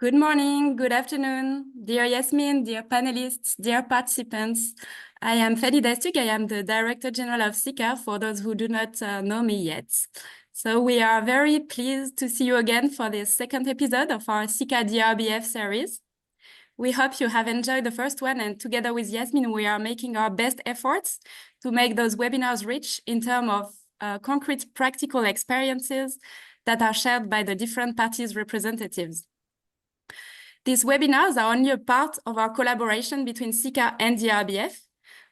Good morning, good afternoon, dear Yasmin, dear panelists, dear participants. I am Fadi Dastuk. I am the Director General of CICA, for those who do not know me yet. So we are very pleased to see you again for the second episode of our CICA DRBF series. We hope you have enjoyed the first one, and together with Yasmin, we are making our best efforts to make those webinars rich in terms of concrete practical experiences that are shared by the different parties' representatives. These webinars are only a part of our collaboration between CICA and DRBF,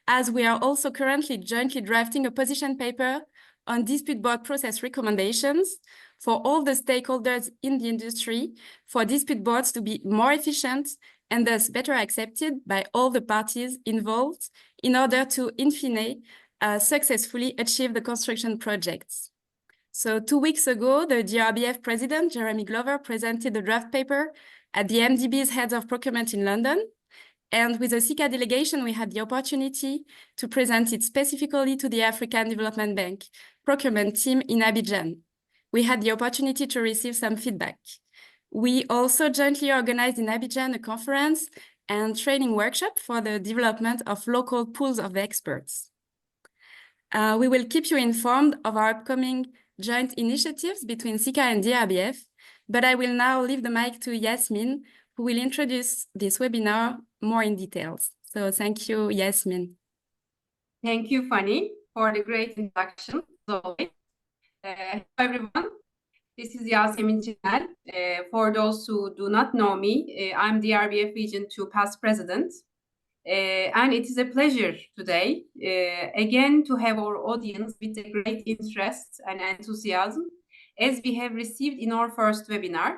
as we are also currently jointly drafting a position paper on dispute board process recommendations for all the stakeholders in the industry for dispute boards to be more efficient and thus better accepted by all the parties involved in order to, in fine, successfully achieve the construction projects. So 2 weeks ago, the DRBF president, Jeremy Glover, presented the draft paper at the MDB's Heads of Procurement in London. And with the CICA delegation, we had the opportunity to present it specifically to the African Development Bank procurement team in Abidjan. We had the opportunity to receive some feedback. We also jointly organized in Abidjan a conference and training workshop for the development of local pools of experts. We will keep you informed of our upcoming joint initiatives between CICA and DRBF, but I will now leave the mic to Yasmin, who will introduce this webinar more in details. So thank you, Yasmin. Thank you, Fanny, for the great introduction. Hello, everyone. This is Yasemin Cinel. For those who do not know me, I'm DRBF Region 2 past president. And it is a pleasure today, again, to have our audience with a great interest and enthusiasm, as we have received in our first webinar.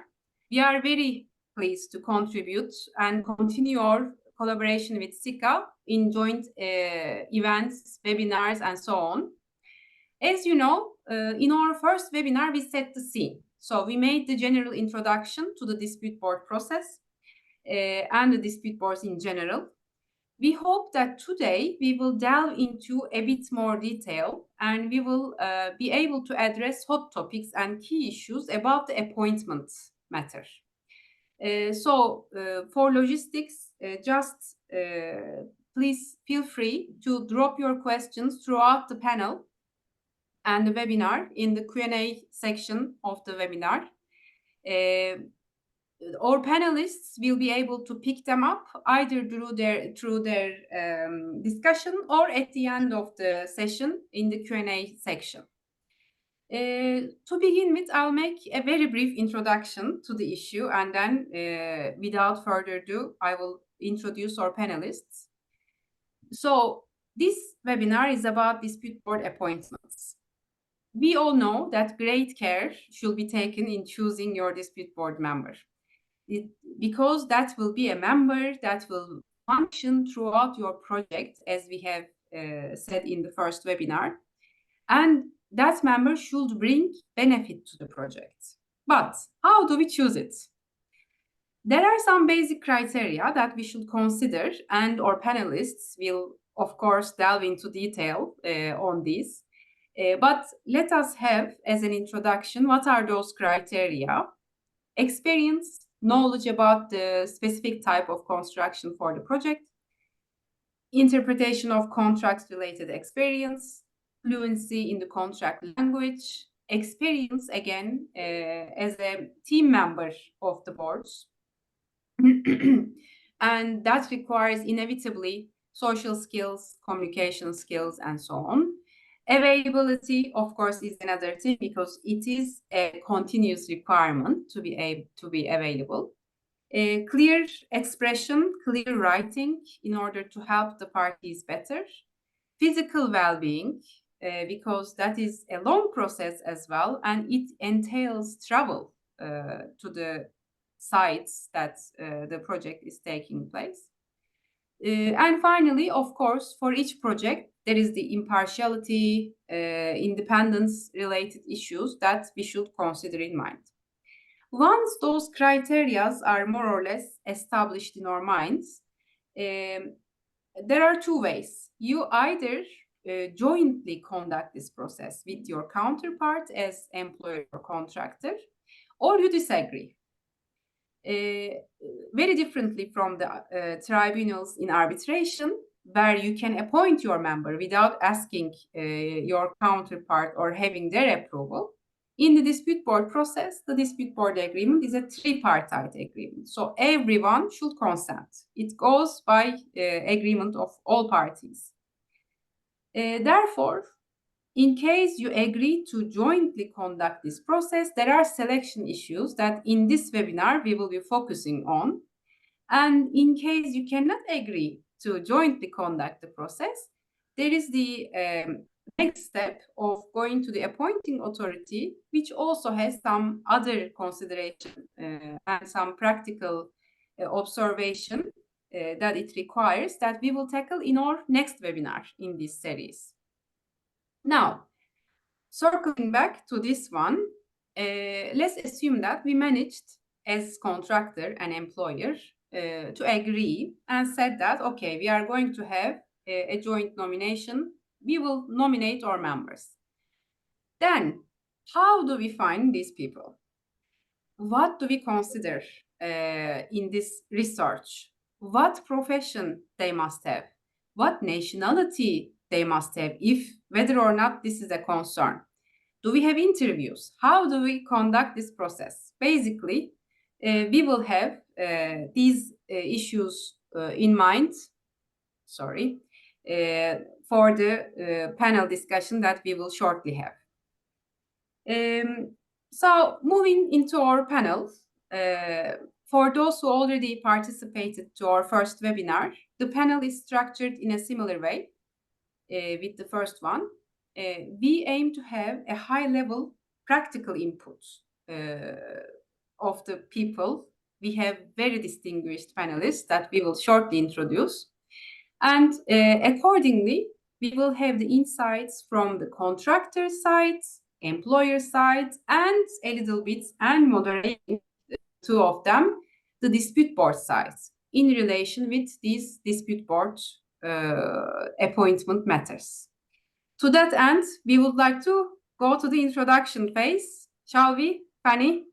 We are very pleased to contribute and continue our collaboration with CICA in joint events, webinars, and so on. As you know, in our first webinar, we set the scene. So we made the general introduction to the dispute board process and the dispute boards in general. We hope that today we will delve into a bit more detail, and we will be able to address hot topics and key issues about the appointment matter. For logistics, just please feel free to drop your questions throughout the panel and the webinar in the Q&A section of the webinar. Our panelists will be able to pick them up either through their discussion or at the end of the session in the Q&A section. To begin with, I'll make a very brief introduction to the issue, and then without further ado, I will introduce our panelists. So this webinar is about dispute board appointments. We all know that great care should be taken in choosing your dispute board member, because that will be a member that will function throughout your project, as we have said in the first webinar, and that member should bring benefit to the project. But how do we choose it? There are some basic criteria that we should consider, and our panelists will, of course, delve into detail on these. But let us have, as an introduction, what are those criteria? Experience, knowledge about the specific type of construction for the project, interpretation of contracts-related experience, fluency in the contract language, experience, again, as a team member of the boards. And that requires inevitably social skills, communication skills, and so on. Availability, of course, is another thing, because it is a continuous requirement to be available. Clear expression, clear writing in order to help the parties better. Physical well-being, because that is a long process as well, and it entails travel to the sites that the project is taking place. And finally, of course, for each project, there is the impartiality, independence-related issues that we should consider in mind. Once those criteria are more or less established in our minds, there are two ways. You either jointly conduct this process with your counterpart as employer or contractor, or you disagree. very differently from the tribunals in arbitration, where you can appoint your member without asking your counterpart or having their approval. In the dispute board process, the dispute board agreement is a tripartite agreement. So everyone should consent. It goes by agreement of all parties. Therefore, in case you agree to jointly conduct this process, there are selection issues that in this webinar we will be focusing on. And in case you cannot agree to jointly conduct the process, there is the next step of going to the appointing authority, which also has some other consideration and some practical observation that it requires that we will tackle in our next webinar in this series. Now, circling back to this one, let's assume that we managed as contractor and employer to agree and said that, okay, we are going to have a joint nomination. We will nominate our members. Then, how do we find these people? What do we consider in this research? What profession they must have? What nationality they must have, if whether or not this is a concern? Do we have interviews? How do we conduct this process? Basically, we will have these issues in mind, for the panel discussion that we will shortly have. So moving into our panel, for those who already participated to our first webinar, the panel is structured in a similar way with the first one. We aim to have a high-level practical input of the people. We have very distinguished panelists that we will shortly introduce. And accordingly, we will have the insights from the contractor side, employer side, and a little bit, and moderating two of them, the dispute board side, in relation with these dispute board appointment matters. To that end, we would like to go to the introduction phase. Shall we, Fanny?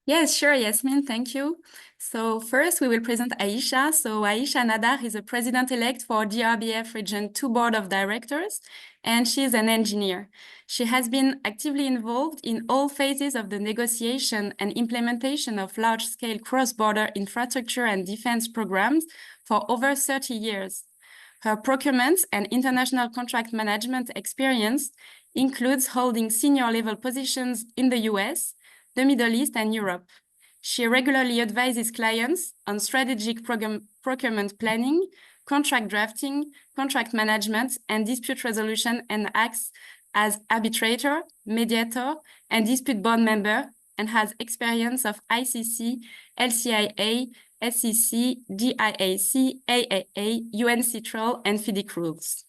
Yes, sure, Yasmin, thank you. So first we will present Aisha. So Aisha Nadar is a president-elect for DRBF Region 2 Board of Directors, and she is an engineer. She has been actively involved in all phases of the negotiation and implementation of large-scale cross-border infrastructure and defense programs for over 30 years. Her procurement and international contract management experience includes holding senior-level positions in the US, the Middle East, and Europe. She regularly advises clients on strategic procurement planning, contract drafting, contract management, and dispute resolution, and acts as arbitrator, mediator, and dispute board member, and has experience of ICC, LCIA, SEC, DIAC, AAA, UNCITRAL, and FIDIC rules.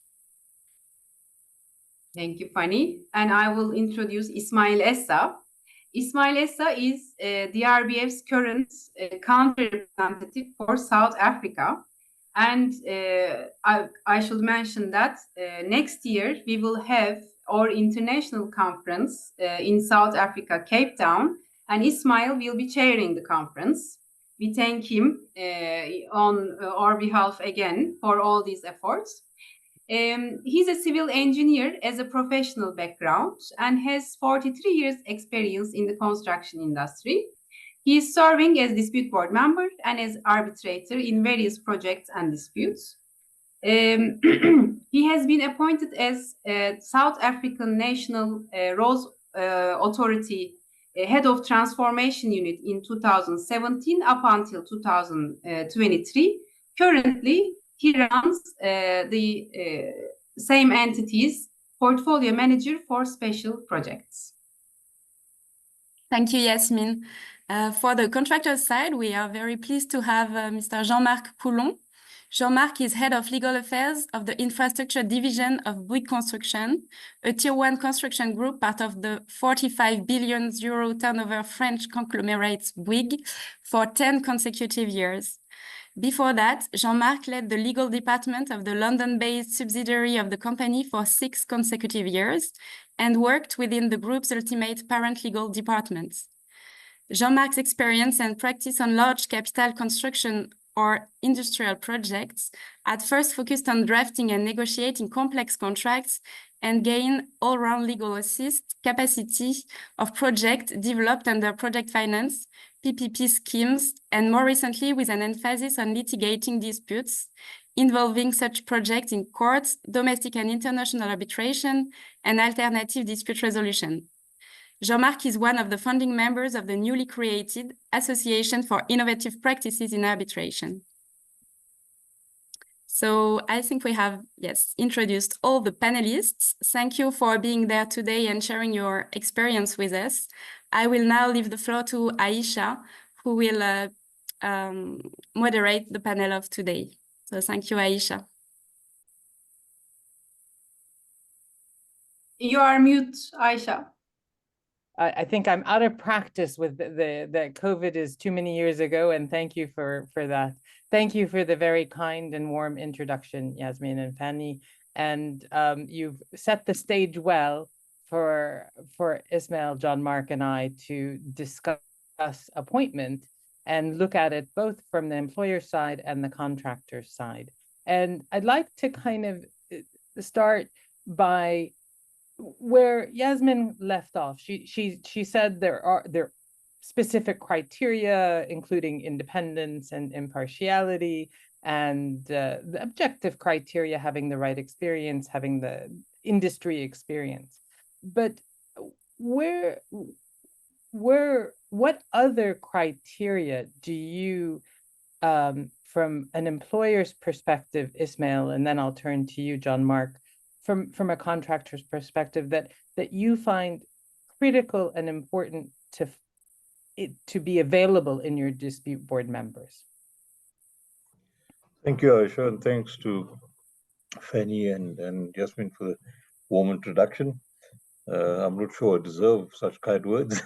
Thank you, Fanny. And I will introduce Ismail Essa. Ismail Essa is DRBF's current country representative for South Africa. And I should mention that next year we will have our international conference in South Africa, Cape Town, and Ismail will be chairing the conference. We thank him on our behalf again for all these efforts. He's a civil engineer as a professional background and has 43 years experience in the construction industry. He is serving as dispute board member and as arbitrator in various projects and disputes. He has been appointed as South African National Roads Authority Head of Transformation Unit in 2017 up until 2023. Currently, he runs the same entity's portfolio manager for special projects. Thank you, Yasmin. For the contractor side, we are very pleased to have Mr. Jean-Marc Poulon. Jean-Marc is Head of Legal Affairs of the Infrastructure Division of Bouygues Construction, a Tier 1 construction group part of the 45 billion euro turnover French conglomerate Bouygues for 10 consecutive years. Before that, Jean-Marc led the legal department of the London-based subsidiary of the company for 6 consecutive years and worked within the group's ultimate parent legal departments. Jean-Marc's experience and practice on large capital construction or industrial projects at first focused on drafting and negotiating complex contracts and gain all-round legal assist capacity of projects developed under project finance, PPP schemes, and more recently with an emphasis on litigating disputes involving such projects in courts, domestic and international arbitration, and alternative dispute resolution. Jean-Marc is one of the founding members of the newly created Association for Innovative Practices in Arbitration. So I think we have, yes, introduced all the panelists. Thank you for being there today and sharing your experience with us. I will now leave the floor to Aisha, who will moderate the panel of today. So thank you, Aisha. You are mute, Aisha. I think I'm out of practice with the COVID is too many years ago, and thank you for that. Thank you for the very kind and warm introduction, Yasmin and Fanny. And you've set the stage well for Ismail, Jean-Marc, and I to discuss appointment and look at it both from the employer side and the contractor side. And I'd like to kind of start by where Yasmin left off. She said there are specific criteria, including independence and impartiality, and the objective criteria, having the right experience, having the industry experience. But what other criteria do you, from an employer's perspective, Ismail, and then I'll turn to you, Jean-Marc, from a contractor's perspective, that you find critical and important to be available in your dispute board members? Thank you, Aisha, and thanks to Fanny and Yasmin for the warm introduction. I'm not sure I deserve such kind words.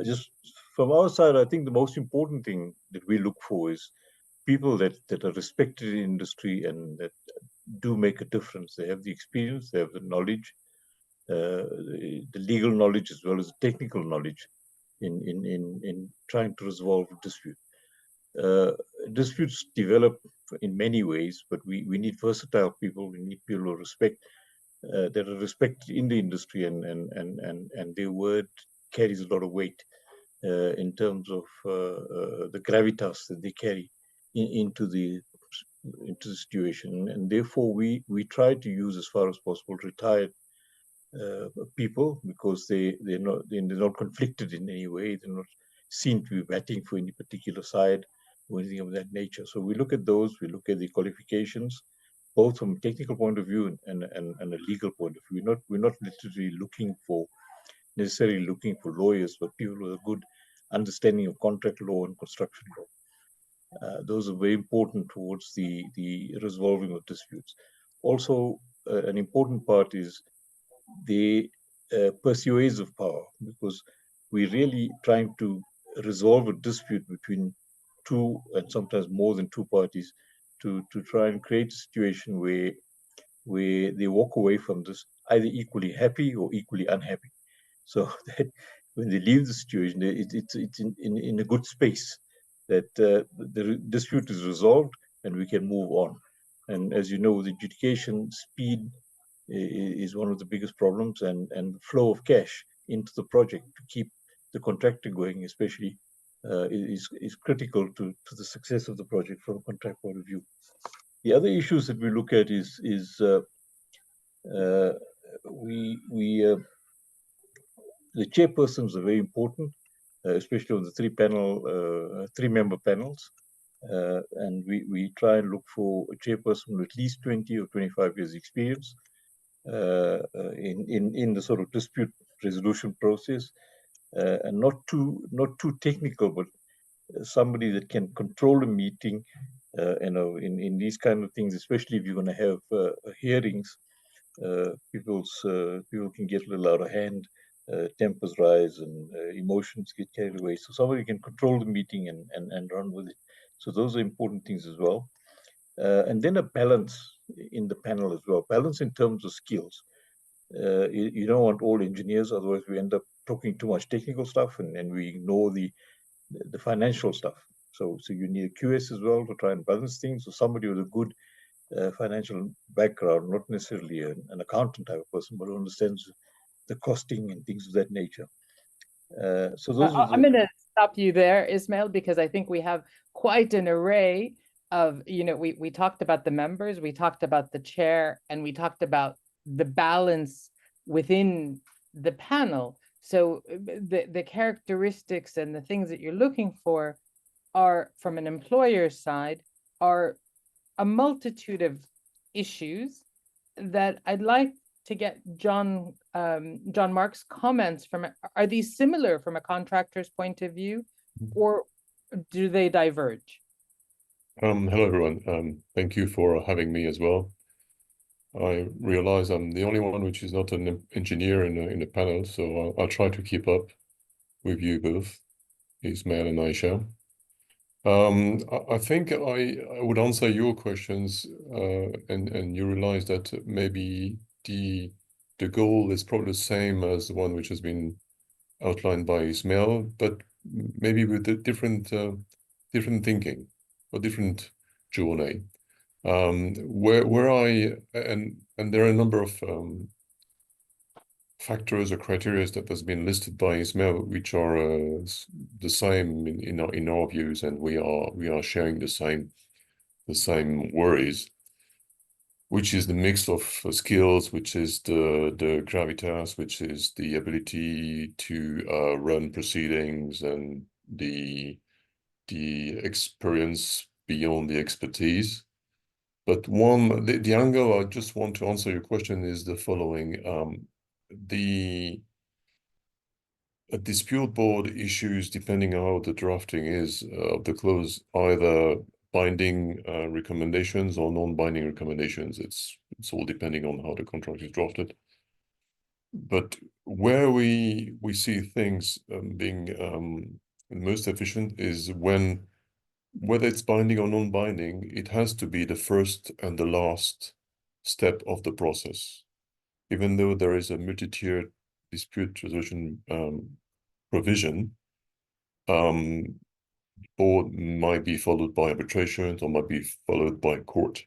Just from our side, I think the most important thing that we look for is people that are respected in industry and that do make a difference. They have the experience, they have the knowledge, the legal knowledge as well as the technical knowledge in trying to resolve a dispute. Disputes develop in many ways, but we need versatile people. We need people who respect that are respected in the industry, and their word carries a lot of weight in terms of the gravitas that they carry into the situation. And therefore we try to use, as far as possible, retired people, because they're not conflicted in any way. They're not seen to be batting for any particular side or anything of that nature. So we look at those, we look at the qualifications, both from a technical point of view and a legal point of view. We're not literally necessarily looking for lawyers, but people with a good understanding of contract law and construction law. Those are very important towards the resolving of disputes. Also, an important part is the persuasive power, because we're really trying to resolve a dispute between two and sometimes more than two parties to try and create a situation where they walk away from this either equally happy or equally unhappy. So that when they leave the situation, it's in a good space, that the dispute is resolved and we can move on. And as you know, with adjudication, speed is one of the biggest problems, and the flow of cash into the project to keep the contractor going, especially, is critical to the success of the project from a contract point of view. The other issues that we look at is the chairpersons are very important, especially on the three-member panels. And we try and look for a chairperson with at least 20 or 25 years experience in the sort of dispute resolution process, and not too technical, but somebody that can control a meeting, in these kind of things, especially if you're going to have hearings. People can get a little out of hand, tempers rise, and emotions get carried away. So somebody can control the meeting and run with it. So those are important things as well. And then a balance in the panel as well. Balance in terms of skills. You don't want all engineers, otherwise we end up talking too much technical stuff, and we ignore the financial stuff. So you need a QS as well to try and balance things, or somebody with a good financial background, not necessarily an accountant type of person, but who understands the costing and things of that nature. So those are I'm going to stop you there, Ismail, because I think we have quite an array of, we talked about the members, we talked about the chair, and we talked about the balance within the panel. So the characteristics and the things that you're looking for are, from an employer's side, are a multitude of issues that I'd like to get John Mark's comments from. Are these similar from a contractor's point of view, or do they diverge? Hello, everyone. Thank you for having me as well. I realize I'm the only one which is not an engineer in the panel, so I'll try to keep up with you both, Ismail and Aisha. I think I would answer your questions, and you realize that maybe the goal is probably the same as the one which has been outlined by Ismail, but maybe with a different thinking or different journey. Where I and there are a number of factors or criteria that has been listed by Ismail, which are the same in our views, and we are sharing the same worries, which is the mix of skills, which is the gravitas, which is the ability to run proceedings, and the experience beyond the expertise. But the angle I just want to answer your question is the following. A dispute board issues, depending on how the drafting is of the clause, either binding recommendations or non-binding recommendations. It's all depending on how the contract is drafted. But where we see things being most efficient is when, whether it's binding or non-binding, it has to be the first and the last step of the process. Even though there is a multi-tiered dispute resolution provision, board might be followed by arbitration or might be followed by court.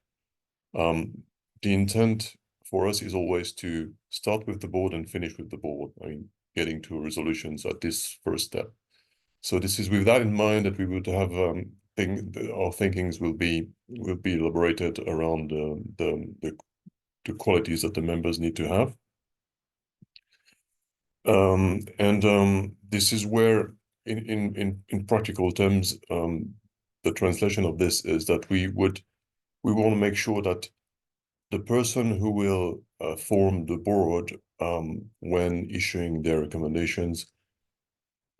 The intent for us is always to start with the board and finish with the board. I mean, getting to resolutions at this first step. So this is with that in mind that we would have our thinkings will be elaborated around the qualities that the members need to have. This is where, in practical terms, the translation of this is that we want to make sure that the person who will form the board when issuing their recommendations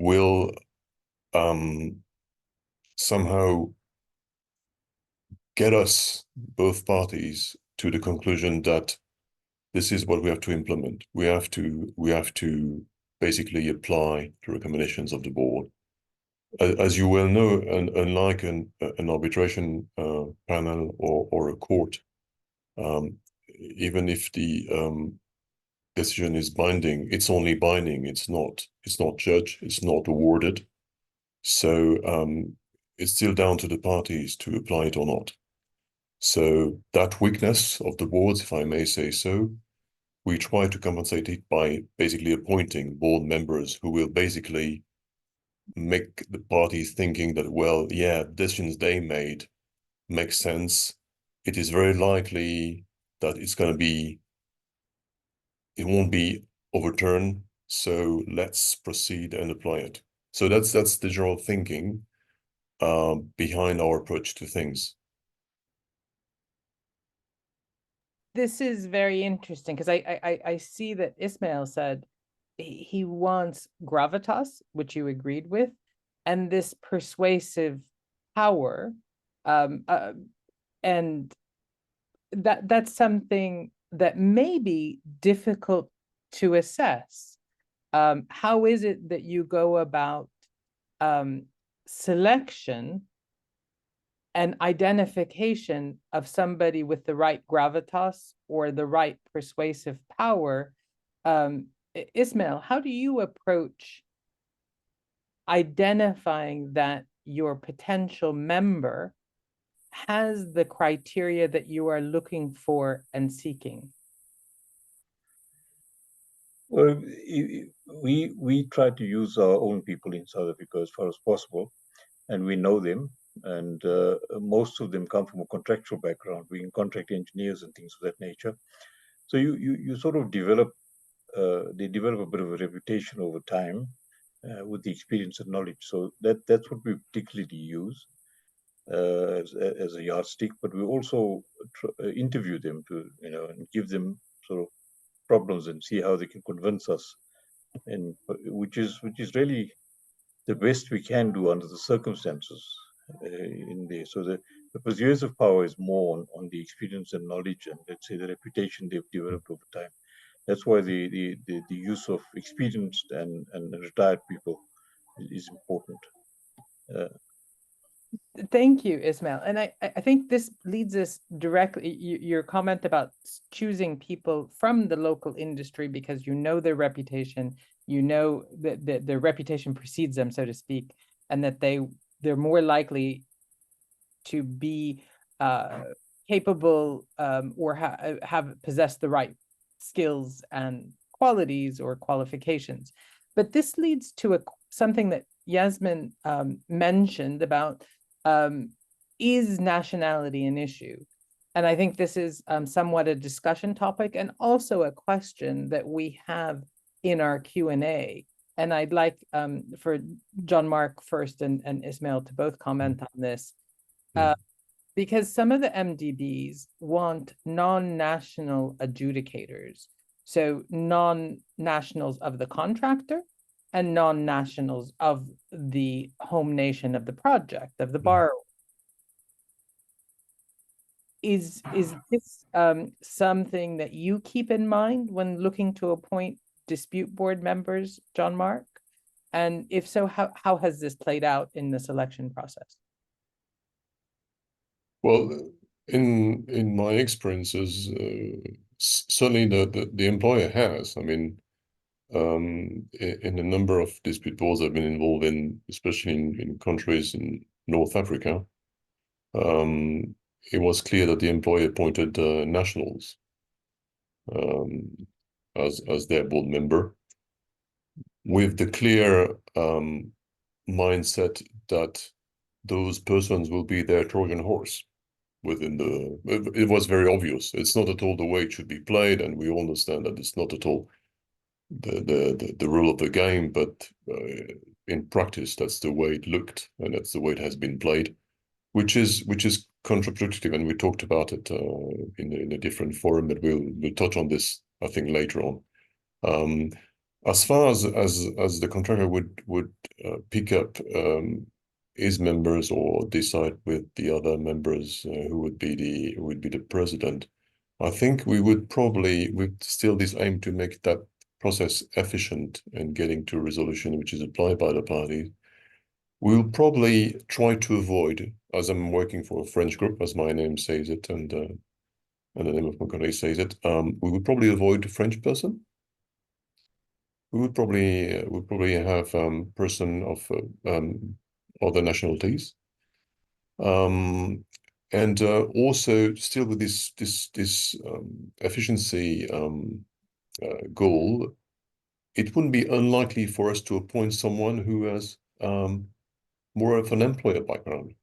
will somehow get us, both parties, to the conclusion that this is what we have to implement. We have to basically apply the recommendations of the board. As you well know, unlike an arbitration panel or a court, even if the decision is binding, it's only binding. It's not judged. It's not awarded. So it's still down to the parties to apply it or not. So that weakness of the boards, if I may say so, we try to compensate it by basically appointing board members who will basically make the parties thinking that, well, yeah, decisions they made make sense. It is very likely that it won't be overturned. So let's proceed and apply it. So that's the general thinking behind our approach to things. This is very interesting because I see that Ismail said he wants gravitas, which you agreed with, and this persuasive power, and that's something that may be difficult to assess. How is it that you go about selection and identification of somebody with the right gravitas or the right persuasive power Ismail, how do you approach identifying that your potential member has the criteria that you are looking for and seeking? Well, we try to use our own people in South Africa as far as possible, and we know them. And most of them come from a contractual background, being contract engineers and things of that nature. So you sort of develop, they develop a bit of a reputation over time with the experience and knowledge. So that's what we particularly use as a yardstick. But we also interview them to, and give them sort of problems and see how they can convince us, and which is really the best we can do under the circumstances in there. So the persuasive power is more on the experience and knowledge, and let's say the reputation they've developed over time. That's why the use of experienced and retired people is important. Thank you, Ismail. And I think this leads us directly, your comment about choosing people from the local industry because you know their reputation, you know that their reputation precedes them, so to speak, and that they're more likely to be capable or have possessed the right skills and qualities or qualifications. But this leads to something that Yasmin mentioned about is nationality an issue? And I think this is somewhat a discussion topic and also a question that we have in our Q&A. And I'd like for Jean-Marc first and Ismail to both comment on this. Because some of the MDBs want non-national adjudicators, so non-nationals of the contractor and non-nationals of the home nation of the project, of the borrower. Is this something that you keep in mind when looking to appoint dispute board members, Jean-Marc? And if so, how has this played out in the selection process? Well, in my experiences, certainly the employer has. I mean, in a number of dispute boards I've been involved in, especially in countries in North Africa, it was clear that the employer appointed nationals as their board member, with the clear mindset that those persons will be their Trojan horse within it was very obvious. It's not at all the way it should be played, and we all understand that it's not at all the rule of the game, but in practice that's the way it looked, and that's the way it has been played, which is counterproductive, and we talked about it in a different forum, but we'll touch on this I think later on. As far as the contractor would pick up his members or decide with the other members who would be the president, I think we would still this aim to make that process efficient and getting to a resolution which is applied by the parties. We'll probably try to avoid, as I'm working for a French group, as my name says it, and the name of my colleague says it, we would probably avoid a French person. We would probably have person of other nationalities, and also still with this efficiency goal, it wouldn't be unlikely for us to appoint someone who has more of an employer background,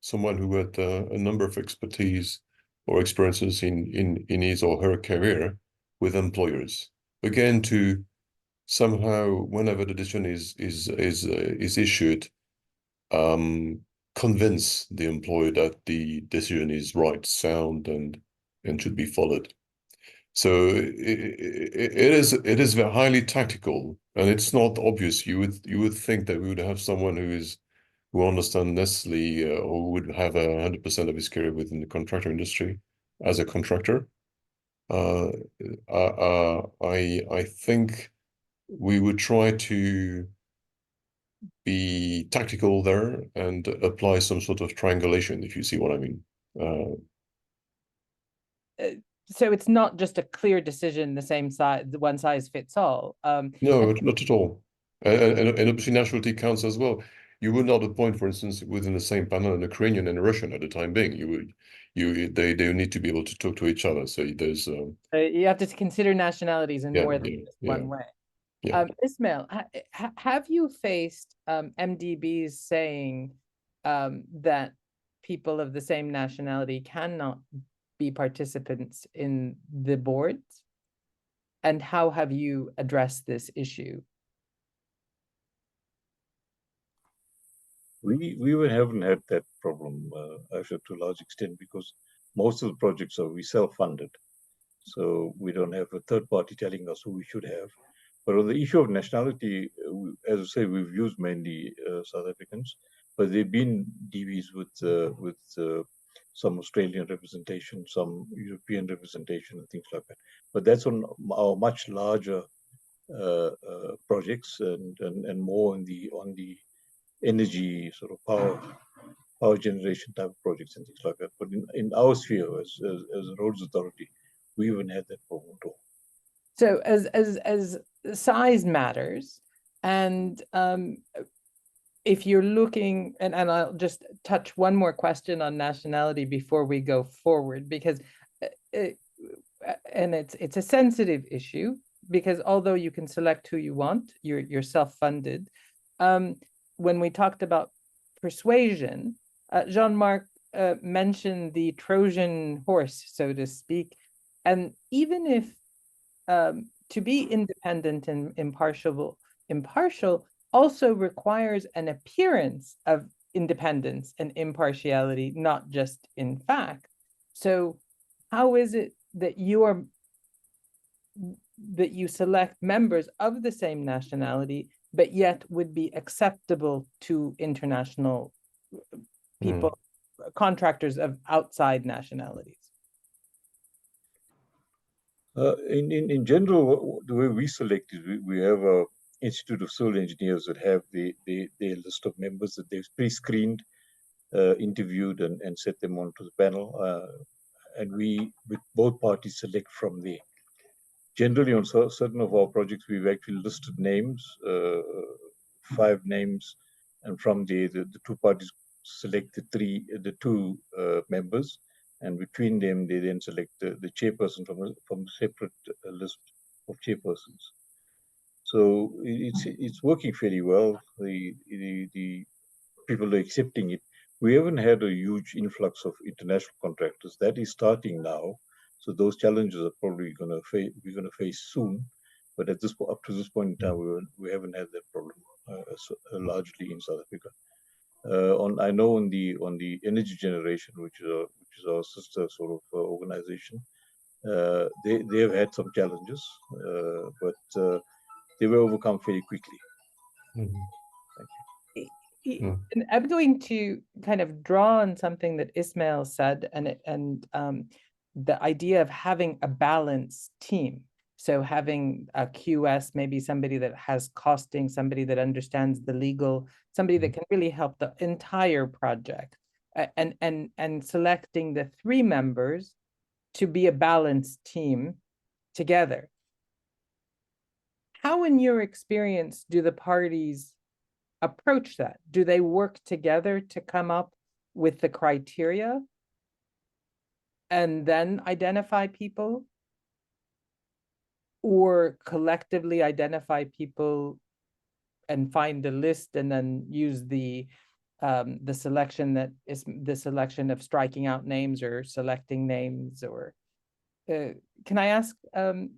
someone who had a number of expertise or experiences in his or her career with employers. Again, to somehow, whenever the decision is issued, convince the employer that the decision is right, sound, and should be followed. So it is very highly tactical, and it's not obvious. You would think that we would have someone who understands necessarily or would have 100% of his career within the contractor industry as a contractor. I think we would try to be tactical there and apply some sort of triangulation, if you see what I mean. so it's not just a clear decision, the same size, one size fits all. No, not at all. And obviously nationality counts as well. You would not appoint, for instance, within the same panel, an Ukrainian and a Russian at the time being. They need to be able to talk to each other. So there's you have to consider nationalities in more than just one way. Yeah. Ismail, have you faced MDBs saying that people of the same nationality cannot be participants in the boards? And how have you addressed this issue? We haven't had that problem, actually, to a large extent, because most of the projects we self-funded. So we don't have a third party telling us who we should have. But on the issue of nationality, as I say, we've used mainly South Africans, but there've been DBs with some Australian representation, some European representation, and things like that. But that's on our much larger projects and more on the energy sort of power generation type of projects and things like that. But in our sphere as a roads authority, we haven't had that problem at all. So as size matters, and if you're looking, and I'll just touch one more question on nationality before we go forward, because and it's a sensitive issue, because although you can select who you want, you're self-funded. When we talked about persuasion, Jean-Marc mentioned the Trojan horse, so to speak, and even if to be independent and impartial also requires an appearance of independence and impartiality, not just in fact. So how is it that you select members of the same nationality, but yet would be acceptable to international people, contractors of outside nationalities? In general, the way we select is we have a Institute of Civil Engineers that have their list of members that they've pre-screened, interviewed, and set them onto the panel. And we, with both parties, select from there. Generally, on certain of our projects, we've actually listed names, 5 names, and from there, the two parties select the two members, and between them, they then select the chairperson from a separate list of chairpersons. So it's working fairly well. The people are accepting it. We haven't had a huge influx of international contractors. That is starting now. So those challenges are probably we're going to face soon. But up to this point in time, we haven't had that problem largely in South Africa. I know on the energy generation, which is our sister sort of organization, they have had some challenges, but they were overcome very quickly. Thank you. And I'm going to kind of draw on something that Ismail said, and the idea of having a balanced team. So having a QS, maybe somebody that has costing, somebody that understands the legal, somebody that can really help the entire project, and selecting the 3 members to be a balanced team together. How, in your experience, do the parties approach that? Do they work together to come up with the criteria and then identify people, or collectively identify people and find a list and then use the selection that is the selection of striking out names or selecting names? Or can I ask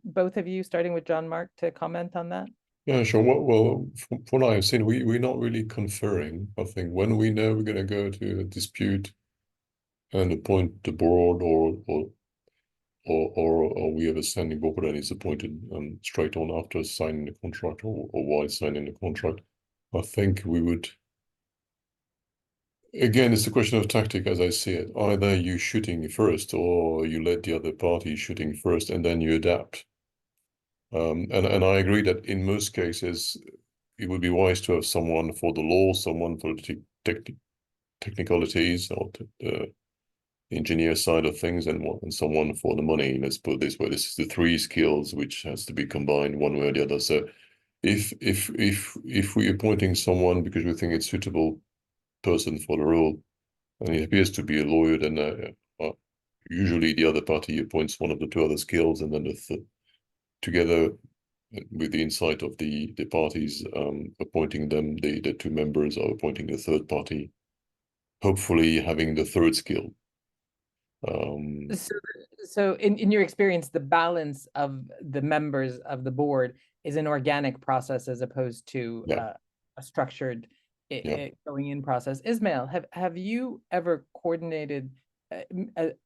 both of you, starting with Jean-Marc, to comment on that? Yeah, sure. Well, from what I've seen, we're not really conferring. I think when we know we're going to go to a dispute and appoint the board, or we have a standing board that is appointed straight on after signing the contract, or while signing the contract, I think we would. Again, it's a question of tactic, as I see it. Either you shooting first, or you let the other party shooting first, and then you adapt. And I agree that in most cases, it would be wise to have someone for the law, someone for the technicalities, or engineer side of things and someone for the money. Let's put it this way. This is the three skills which has to be combined one way or the other. So if we're appointing someone because we think it's suitable person for the role, and he appears to be a lawyer, then usually the other party appoints one of the two other skills, and then together with the insight of the parties appointing them, the two members are appointing the third party, hopefully having the third skill. So in your experience, the balance of the members of the board is an organic process as opposed to a structured going in process. Ismail, have you ever coordinated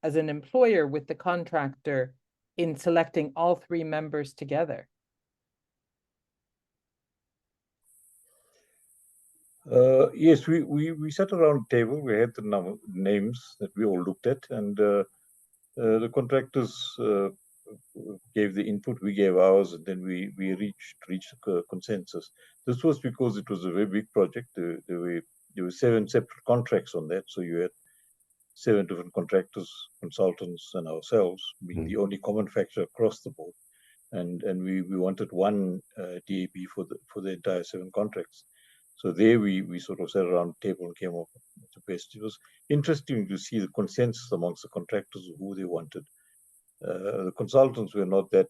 as an employer with the contractor in selecting all three members together? Yes, we sat around the table. We had the names that we all looked at, and the contractors gave the input, we gave ours, and then we reached a consensus. This was because it was a very big project. There were 7 separate contracts on that, so you had 7 different contractors, consultants, and ourselves being the only common factor across the board. And we wanted one DAB for the entire 7 contracts. So there we sort of sat around the table and came up with the best. It was interesting to see the consensus amongst the contractors of who they wanted. The consultants were not that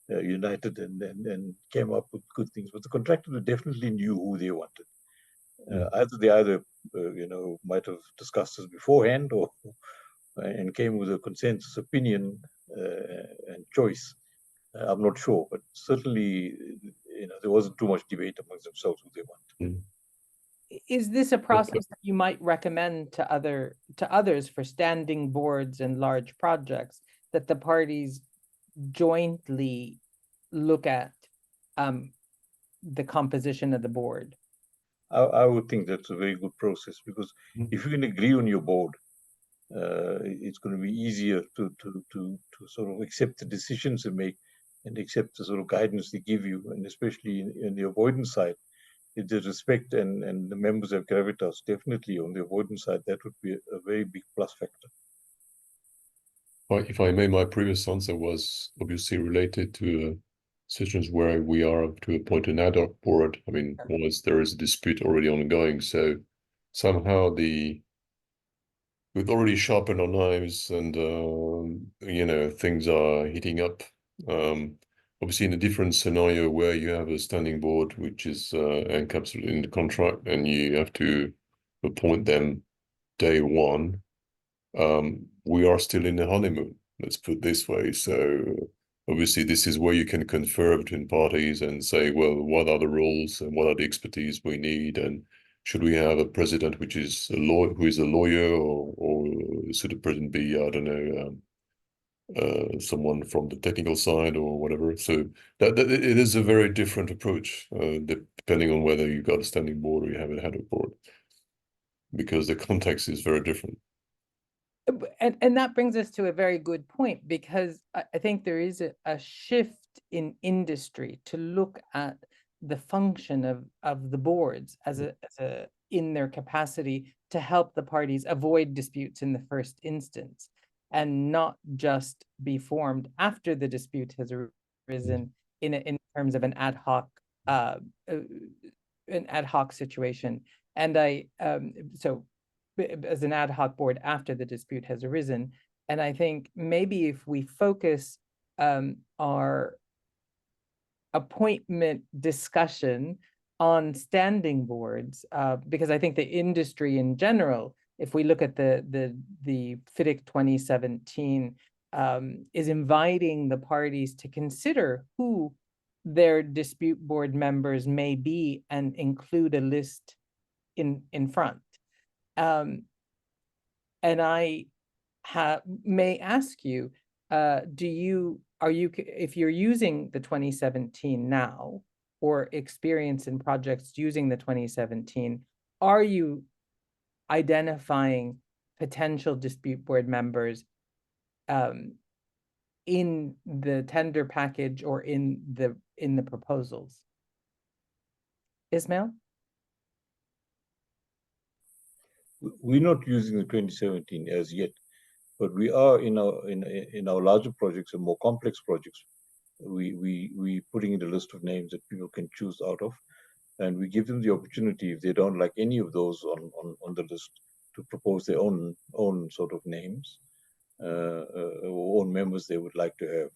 united and came up with good things, but the contractors definitely knew who they wanted. Either might have discussed this beforehand and came with a consensus opinion and choice. I'm not sure, but certainly there wasn't too much debate amongst themselves who they wanted. Is this a process that you might recommend to others for standing boards and large projects, that the parties jointly look at the composition of the board? I would think that's a very good process, because if you can agree on your board, it's going to be easier to sort of accept the decisions they make and accept the sort of guidance they give you, and especially in the avoidance side. If the respect and the members have gravitas, definitely on the avoidance side, that would be a very big plus factor. If I may, my previous answer was obviously related to situations where we are to appoint an ad hoc board. I mean, once there is a dispute already ongoing, so somehow we've already sharpened our knives, and things are heating up. Obviously, in a different scenario where you have a standing board which is encapsulated in the contract, and you have to appoint them day one, we are still in the honeymoon, let's put it this way. So obviously this is where you can confer between parties and say, well, what are the roles and what are the expertise we need, and should we have a president who is a lawyer, or should the president be, I don't know, someone from the technical side or whatever. So that it is a very different approach, depending on whether you've got a standing board or you have a ad hoc board, because the context is very different. And that brings us to a very good point, because I think there is a shift in industry to look at the function of the boards as a in their capacity to help the parties avoid disputes in the first instance, and not just be formed after the dispute has arisen in terms of an ad hoc situation. And so as an ad hoc board after the dispute has arisen. And I think maybe if we focus our appointment discussion on standing boards, because I think the industry in general, if we look at the FIDIC 2017, is inviting the parties to consider who their dispute board members may be and include a list in front. And I may ask you, if you're using the 2017 now, or experience in projects using the 2017, are you identifying potential dispute board members in the tender package or in the proposals? Ismail? we're not using the 2017 as yet, but we are in our larger projects and more complex projects. We putting in a list of names that people can choose out of, and we give them the opportunity, if they don't like any of those on the list, to propose their own sort of names, or own members they would like to have.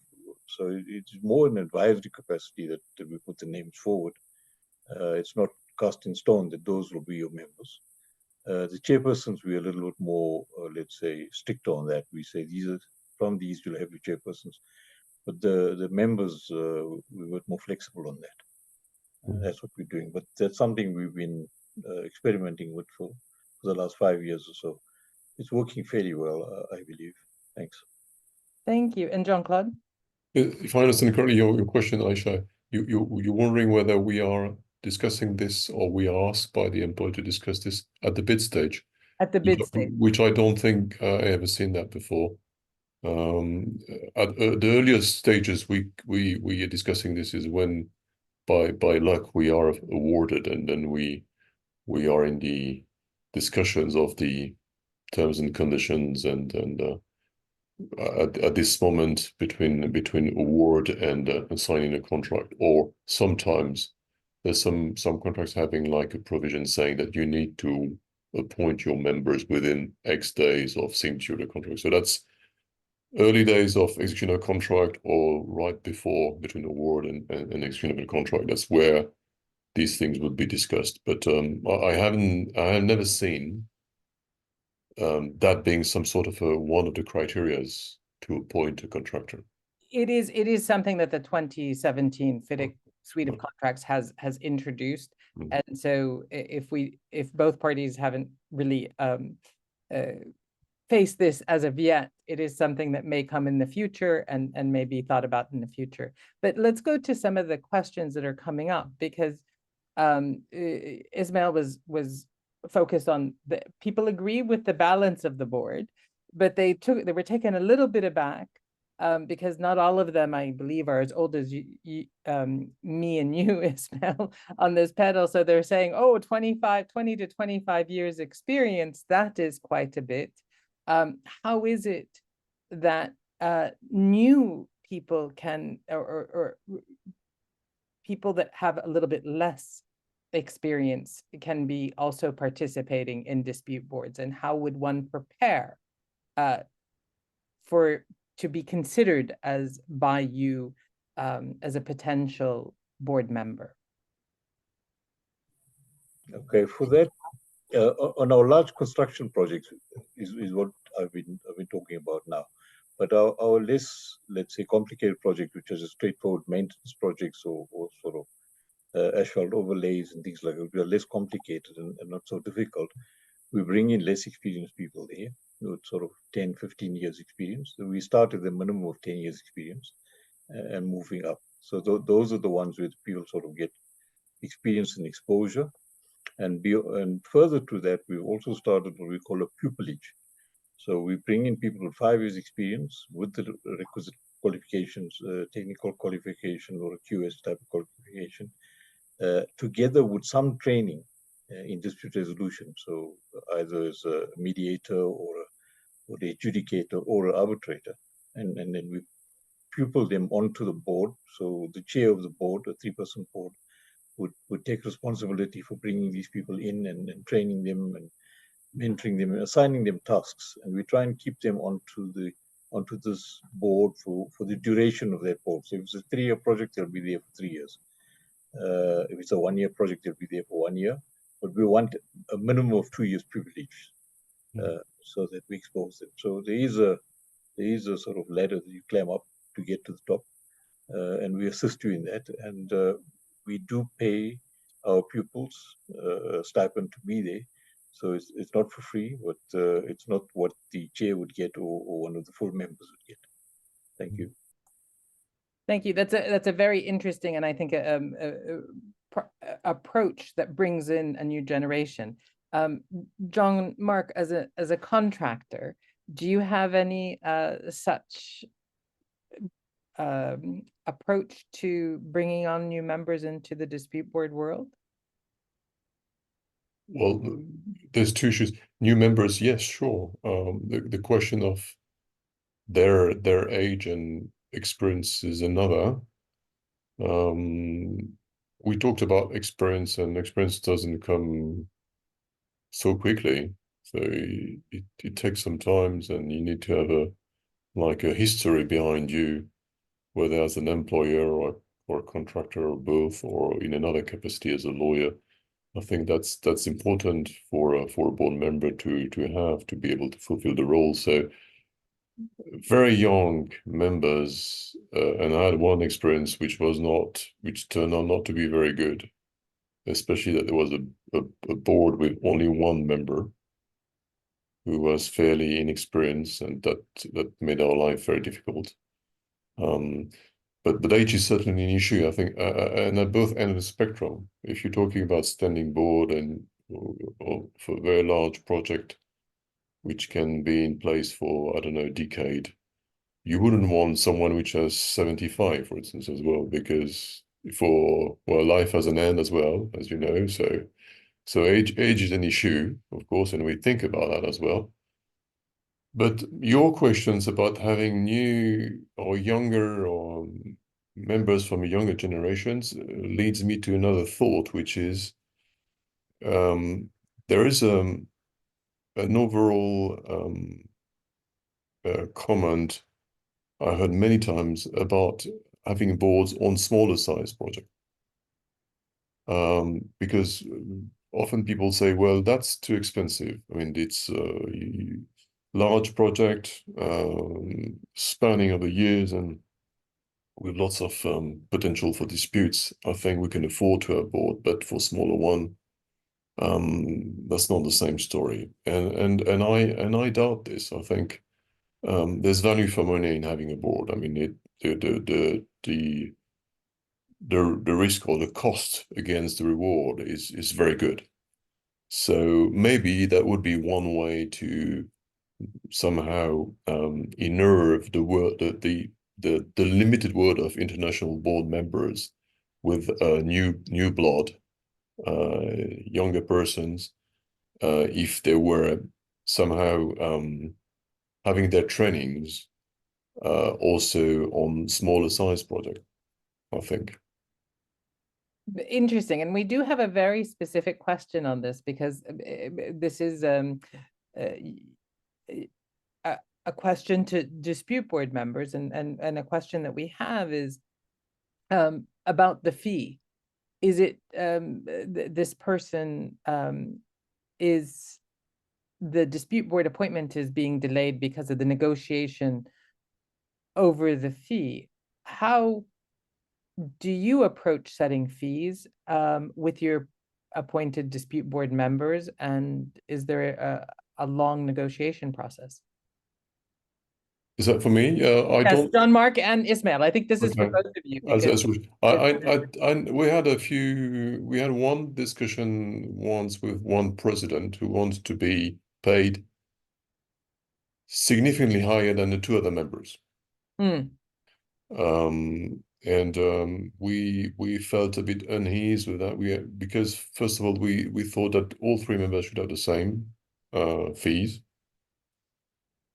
So it's more an advisory capacity that we put the names forward. It's not cast in stone that those will be your members. The chairpersons, we're a little bit more, let's say, strict on that. We say from these you'll have your chairpersons, but the members, we were more flexible on that. That's what we're doing, but that's something we've been experimenting with for the last 5 years or so. It's working fairly well, I believe. Thanks. Thank you. And Jean-Claude? If I understand correctly, your question, Aisha, you're wondering whether we are discussing this or we are asked by the employer to discuss this at the bid stage. At the bid stage. Which I don't think I ever seen that before. At the earliest stages, we are discussing this is when by luck we are awarded, and then we are in the discussions of the terms and conditions, and at this moment between award and signing a contract, or sometimes there's some contracts having like a provision saying that you need to appoint your members within X days of signature of the contract. So that's early days of execution of a contract, or right before, between award and execution of a contract. That's where these things would be discussed. But I have never seen that being some sort of one of the criterias to appoint a contractor. It is something that the 2017 FIDIC suite of contracts has introduced. And so if both parties haven't really faced this as of yet, it is something that may come in the future and may be thought about in the future. But let's go to some of the questions that are coming up, because Ismail was focused on the people agree with the balance of the board, but they were taken a little bit aback because not all of them, I believe, are as old as me and you, Ismail, on this panel. So they're saying, oh, 20 to 25 years experience, that is quite a bit. How is it that new people can, or people that have a little bit less experience can be also participating in dispute boards, and how would one prepare to be considered as by you as a potential board member? Okay, for that, on our large construction projects is what I've been talking about now. But our less, let's say, complicated project, which is a straightforward maintenance projects or sort of asphalt overlays and things like that, we are less complicated and not so difficult. We bring in less experienced people there, with sort of 10, 15 years experience. So we start at the minimum of 10 years experience and moving up. So those are the ones where people sort of get experience and exposure. And further to that, we've also started what we call a pupillage. So we bring in people with 5 years experience with the requisite qualifications, technical qualification or a QS type of qualification, together with some training in dispute resolution. So either as a mediator or the adjudicator or an arbitrator. And then we pupil them onto the board. So the chair of the board, a 3-person board, would take responsibility for bringing these people in and training them and mentoring them and assigning them tasks. And we try and keep them onto this board for the duration of that board. So if it's a 3-year project, they'll be there for 3 years. If it's a 1-year project, they'll be there for 1 year. But we want a minimum of 2 years privilege so that we expose them. So there is a sort of ladder that you climb up to get to the top, and we assist you in that. And we do pay our pupils a stipend to be there. So it's not for free, but it's not what the chair would get or one of the full members would get. Thank you. Thank you. That's a very interesting and I think approach that brings in a new generation. Jean-Marc, as a contractor, do you have any such approach to bringing on new members into the dispute board world? Well, there's 2 issues. New members, yes, sure. The question of their age and experience is another. We talked about experience, and experience doesn't come so quickly. So it takes some time, and you need to have a history behind you, whether as an employer or a contractor or both, or in another capacity as a lawyer. I think that's important for a board member to have to be able to fulfill the role. So very young members, and I had one experience which turned out not to be very good, especially that there was a board with only one member who was fairly inexperienced, and that made our life very difficult. But age is certainly an issue, I think, and at both ends of the spectrum. If you're talking about standing board or for a very large project, which can be in place for, I don't know, a decade, you wouldn't want someone which has 75, for instance, as well, because life has an end as well, as you know. So age is an issue, of course, and we think about that as well. But your questions about having new or younger or members from younger generations leads me to another thought, which is there is an overall comment I heard many times about having boards on smaller size projects. Because often people say, well, that's too expensive. I mean, it's large project spanning over years and with lots of potential for disputes. I think we can afford to have a board, but for smaller one, that's not the same story. And I doubt this. I think there's value for money in having a board. I mean, the risk or the cost against the reward is very good. So maybe that would be one way to somehow innerve the limited word of international board members with new blood, younger persons, if they were somehow having their trainings also on smaller size project, I think. Interesting. And we do have a very specific question on this, because this is a question to dispute board members, and a question that we have is about the fee. Is it this person is the dispute board appointment is being delayed because of the negotiation over the fee? How do you approach setting fees with your appointed dispute board members, and is there a long negotiation process? Is that for me? I Yes, don't. Jean-Marc and Ismail. I think this is for Okay. both of you. We had one discussion once with one president who wants to be paid significantly higher than the two other members. We felt a bit uneasy with that. Because first of all, we thought that all three members should have the same fees.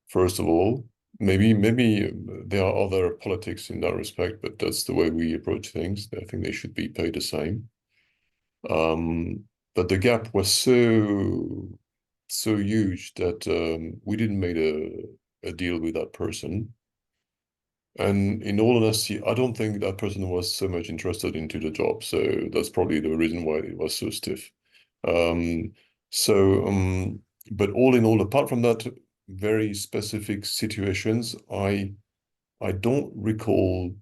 First of all, maybe there are other politics in that respect, but that's the way we approach things. I think they should be paid the same. But the gap was so huge that we didn't make a deal with that person. And in all honesty, I don't think that person was so much interested into the job. So that's probably the reason why it was so stiff. But all in all, apart from that very specific situations, I don't recall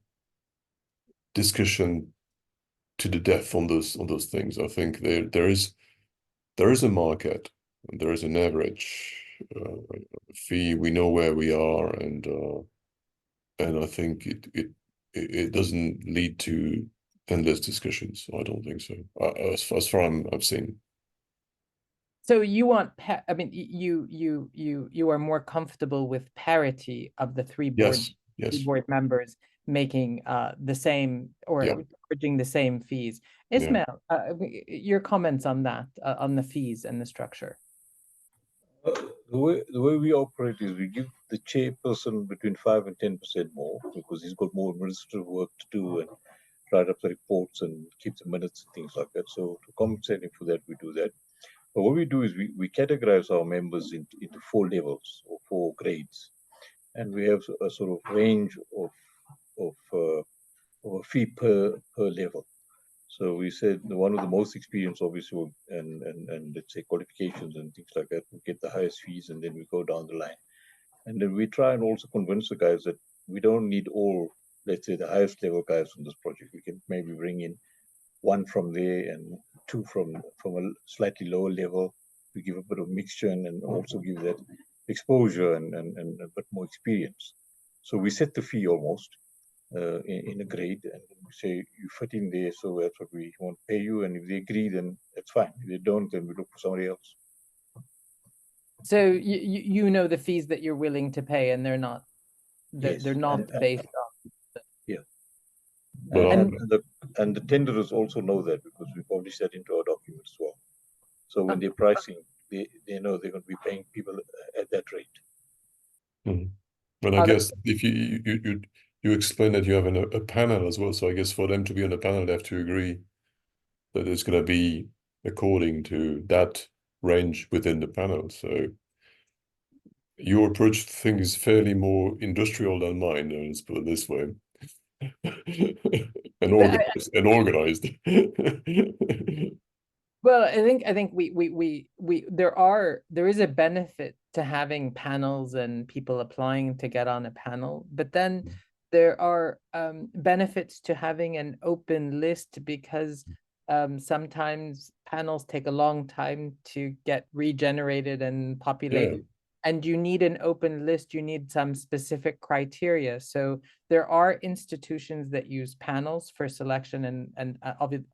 discussion to the death on those things. I think there is a market, and there is an average fee. We know where we are, and I think it doesn't lead to endless discussions. I don't think so. As far as I've seen. So you want, I mean, you are more comfortable with parity of the three board members making the same or charging the same fees. Ismail, your comments on that, on the fees and the structure. The way we operate is we give the chairperson between 5 and 10% more because he's got more administrative work to do and write up the reports and keep the minutes and things like that. So to compensate him for that, we do that. But what we do is we categorize our members into 4 levels or 4 grades, and we have a sort of range of a fee per level. So we said one of the most experienced, obviously, and let's say qualifications and things like that, we get the highest fees, and then we go down the line. And then we try and also convince the guys that we don't need all, let's say, the highest level guys from this project. We can maybe bring in 1 from there and 2 from a slightly lower level. We give a bit of mixture and also give that exposure and a bit more experience. So we set the fee almost in a grade, and we say you fit in there, so that's what we want to pay you. And if they agree, then that's fine. If they don't, then we look for somebody else. So you know the fees that you're willing to pay, and they're not Yes. they're not based on. Yeah. But And the tenderers also know that because we publish that into our documents as well. So when they're pricing, they know they're going to be paying people at that rate. But I guess if you explain that you have a panel as well, so I guess for them to be on a panel, they have to agree that it's going to be according to that range within the panel. So your approach to things is fairly more industrial than mine, let's put it this way. and organized. Well, I think there is a benefit to having panels and people applying to get on a panel, but then there are benefits to having an open list because sometimes panels take a long time to get regenerated and populated. And you need an open list, you need some specific criteria. So there are institutions that use panels for selection, and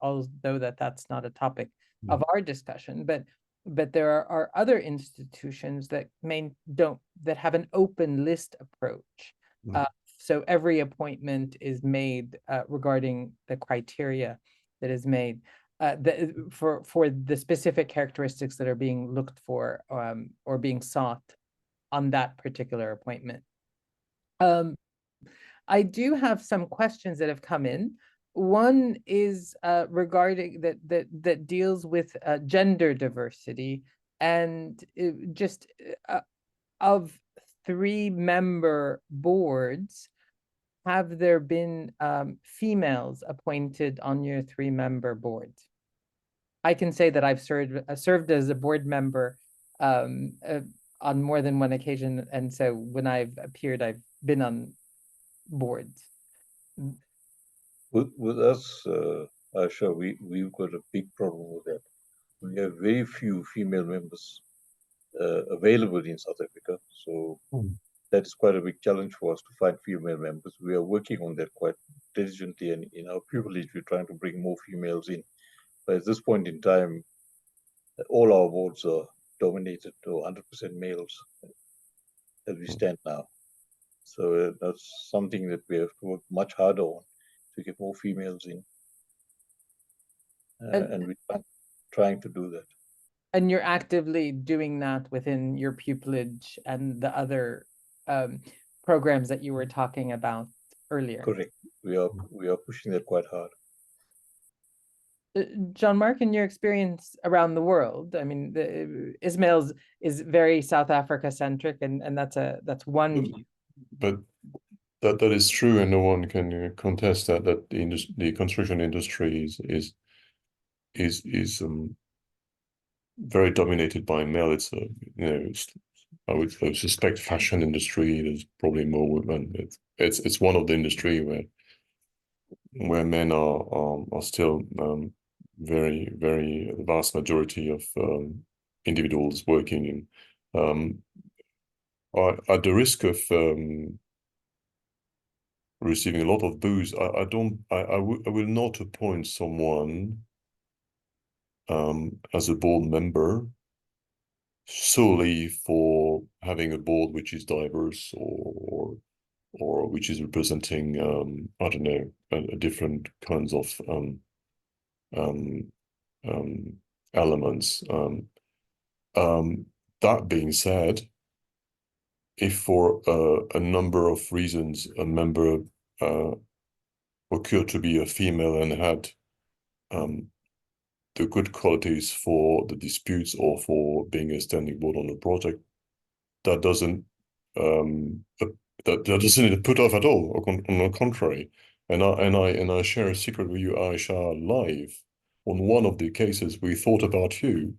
although that's not a topic of our discussion, but there are other institutions that that have an open list approach. So every appointment is made regarding the criteria that is made for the specific characteristics that are being looked for or being sought on that particular appointment. I do have some questions that have come in. One is regarding that deals with gender diversity, and just of 3-member boards, have there been females appointed on your 3-member boards? I can say that I've served as a board member on more than one occasion, and so when I've appeared, I've been on boards. With us, Asha, we've got a big problem with that. We have very few female members available in South Africa, so that is quite a big challenge for us to find female members. We are working on that quite diligently, and in our pupillage, we're trying to bring more females in. But at this point in time, all our boards are dominated to 100% males as we stand now. So that's something that we have to work much harder on to get more females in. And we're trying to do that. And you're actively doing that within your pupillage and the other programs that you were talking about earlier. Correct. We are pushing that quite hard. Jean-Marc, in your experience around the world, I mean, Ismail's is very South Africa centric, and that's one view. But that is true, and no one can contest that the construction industry is very dominated by male. It's I would suspect fashion industry. There's probably more women. It's one of the industry where men are still very the vast majority of individuals working in. At the risk of receiving a lot of boos, I will not appoint someone as a board member solely for having a board which is diverse or which is representing I don't know, different kinds of elements. that being said, if for a number of reasons a member occurred to be a female and had the good qualities for the disputes or for being a standing board on a project, that doesn't that doesn't put off at all. On the contrary, and I share a secret with you, Aisha, live. On one of the cases, we thought about you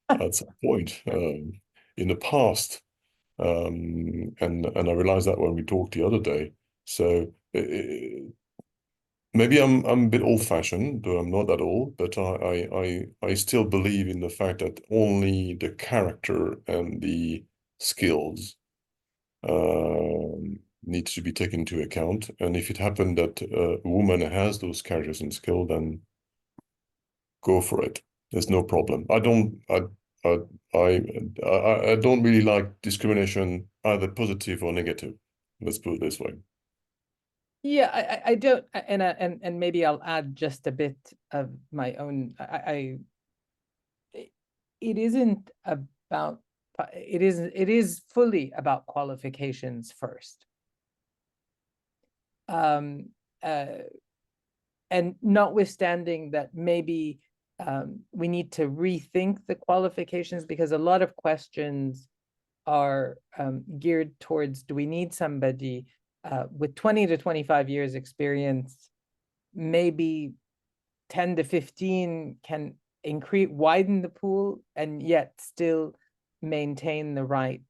at some point in the past, and I realized that when we talked the other day. So maybe I'm a bit old-fashioned, though I'm not at all. But I still believe in the fact that only the character and the skills needs to be taken into account. And if it happened that a woman has those characters and skill, then go for it. There's no problem. I don't really like discrimination, either positive or negative. Let's put it this way. Yeah, I don't, and maybe I'll add just a bit of my own. It isn't about. It is fully about qualifications first. And notwithstanding that, maybe we need to rethink the qualifications, because a lot of questions are geared towards, do we need somebody with 20 to 25 years experience? Maybe 10 to 15 can widen the pool and yet still maintain the right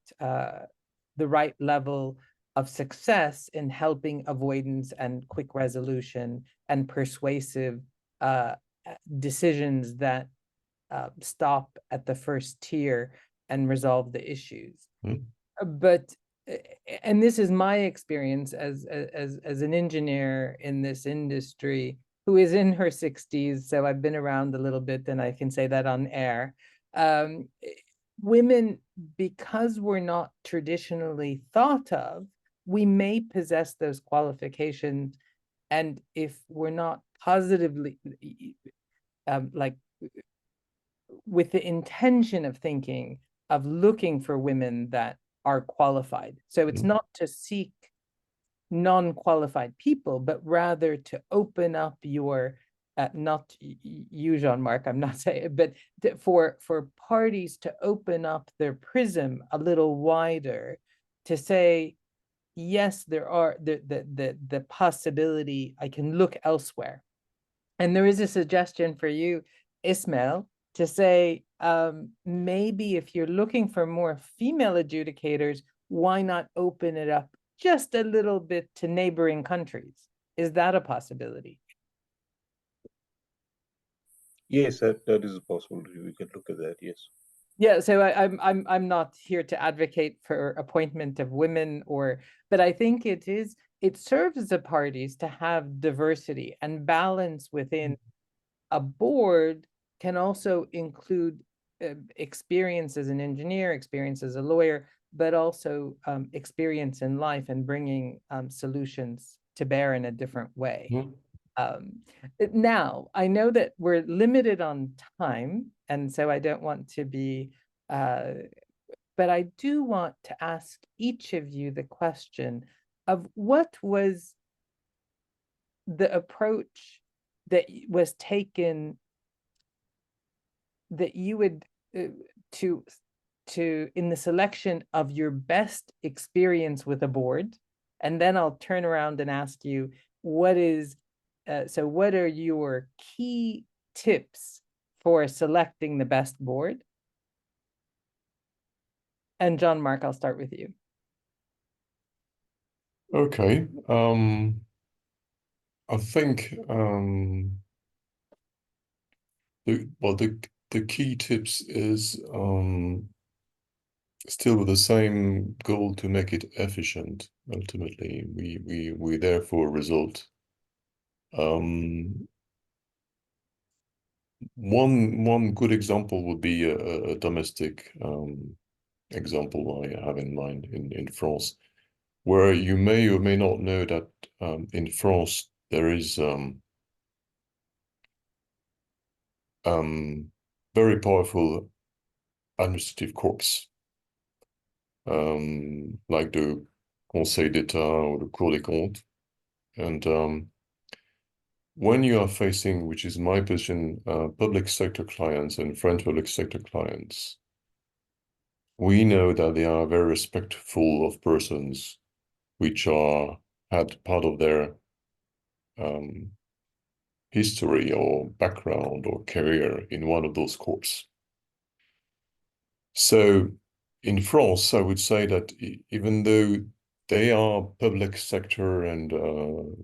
level of success in helping avoidance and quick resolution and persuasive decisions that stop at the first tier and resolve the issues. But and this is my experience as an engineer in this industry, who is in her 60s, so I've been around a little bit, and I can say that on air. Women, because we're not traditionally thought of, we may possess those qualifications, and if we're not positively, like with the intention of thinking of looking for women that are qualified. So it's not to seek non-qualified people, but rather to open up your, not you, Jean-Marc, I'm not saying, but for parties to open up their prism a little wider, to say, yes, there are the possibility I can look elsewhere. And there is a suggestion for you, Ismail, to say, maybe if you're looking for more female adjudicators, why not open it up just a little bit to neighboring countries? Is that a possibility? Yes, that is a possibility. We can look at that. Yes. Yeah, so I'm not here to advocate for appointment of women, but I think it serves the parties to have diversity, and balance within a board can also include experience as an engineer, experience as a lawyer, but also experience in life and bringing solutions to bear in a different way. Now, I know that we're limited on time, and so I don't want to be, but I do want to ask each of you the question of what was the approach that was taken that you would to in the selection of your best experience with a board, and then I'll turn around and ask you what are your key tips for selecting the best board? And Jean-Marc, I'll start with you. Okay. I think the key tips is still with the same goal to make it efficient. Ultimately, we there for a result. One good example would be a domestic example I have in mind in France, where you may or may not know that in France there is very powerful administrative corps like the Conseil d'État or the Cour des Comptes. And when you are facing, which is my position, public sector clients and French public sector clients, we know that they are very respectful of persons which had part of their history or background or career in one of those corps. So in France, I would say that even though they are public sector and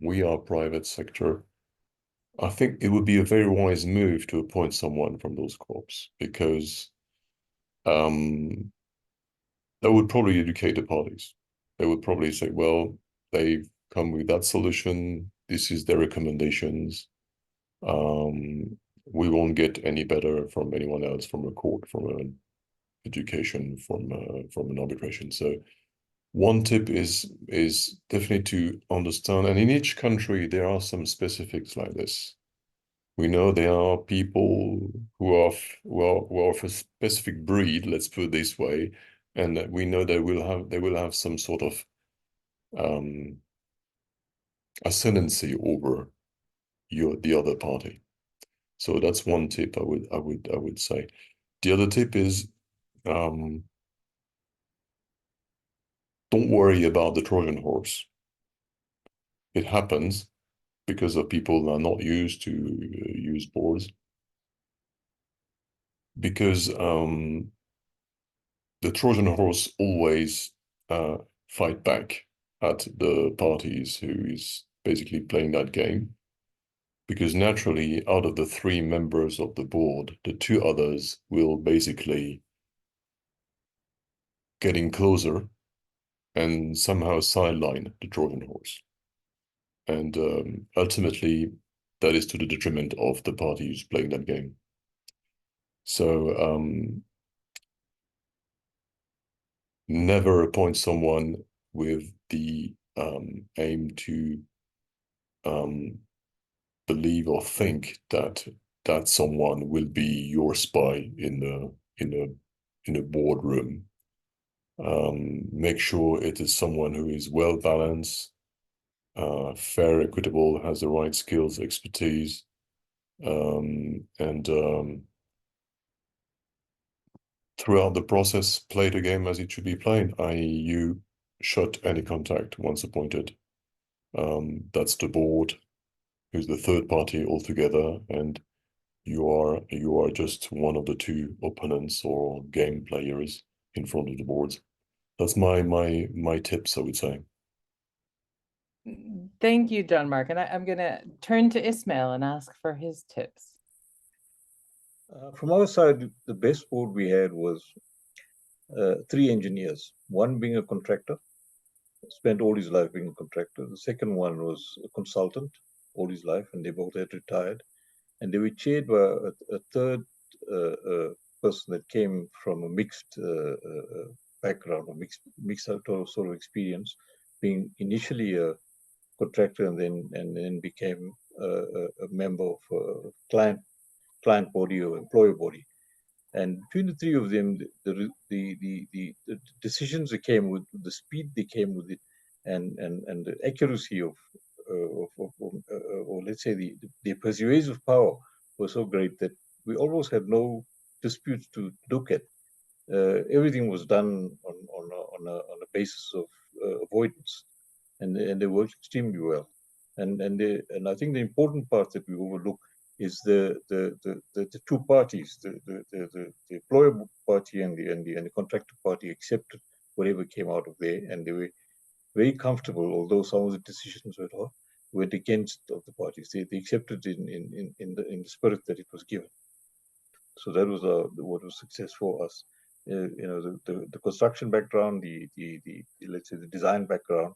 we are private sector, I think it would be a very wise move to appoint someone from those corps, because that would probably educate the parties. They would probably say, well, they've come with that solution. This is their recommendations. We won't get any better from anyone else, from a court, from an education, from an arbitration. So one tip is definitely to understand, and in each country there are some specifics like this. We know there are people who are of a specific breed, let's put it this way, and we know they will have some sort of ascendancy over the other party. So that's one tip I would say. The other tip is don't worry about the Trojan horse. It happens because of people are not used to use boards. Because the Trojan horse always fight back at the parties who is basically playing that game. Because naturally, out of the 3 members of the board, the 2 others will basically getting closer and somehow sideline the Trojan horse. And ultimately, that is to the detriment of the party who's playing that game. So never appoint someone with the aim to believe or think that someone will be your spy in a boardroom. Make sure it is someone who is well balanced, fair, equitable, has the right skills, expertise, and throughout the process, play the game as it should be played, i.e. you shut any contact once appointed. That's the board, who's the third party altogether, and you are just one of the 2 opponents or game players in front of the boards. That's my tips, I would say. Thank you, John Mark. And I'm going to turn to Ismail and ask for his tips. From our side, the best board we had was 3 engineers, one being a contractor, spent all his life being a contractor. The second one was a consultant all his life, and they both had retired. And they were chaired by a third person that came from a mixed background, a mixed sort of experience, being initially a contractor and then became a member of a client body or employer body. And between the 3 of them, the decisions that came with the speed they came with it, and the accuracy of or let's say the persuasive power was so great that we almost had no disputes to look at. Everything was done on a basis of avoidance, and they worked extremely well. And I think the important part that we overlook is the 2 parties, the employer party and the contractor party accepted whatever came out of there, and they were very comfortable, although some of the decisions went against of the parties. They accepted in the spirit that it was given. So that was what was success for us. The construction background, the let's say the design background,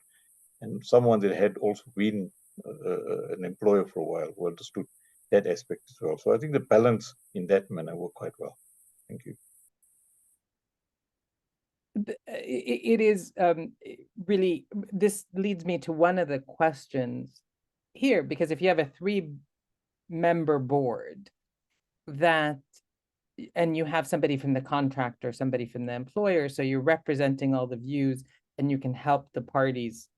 and someone that had also been an employer for a while who understood that aspect as well. So I think the balance in that manner worked quite well. Thank you. It is really, this leads me to one of the questions here, because if you have a 3-member board that and you have somebody from the contractor, somebody from the employer, so you're representing all the views and you can help the parties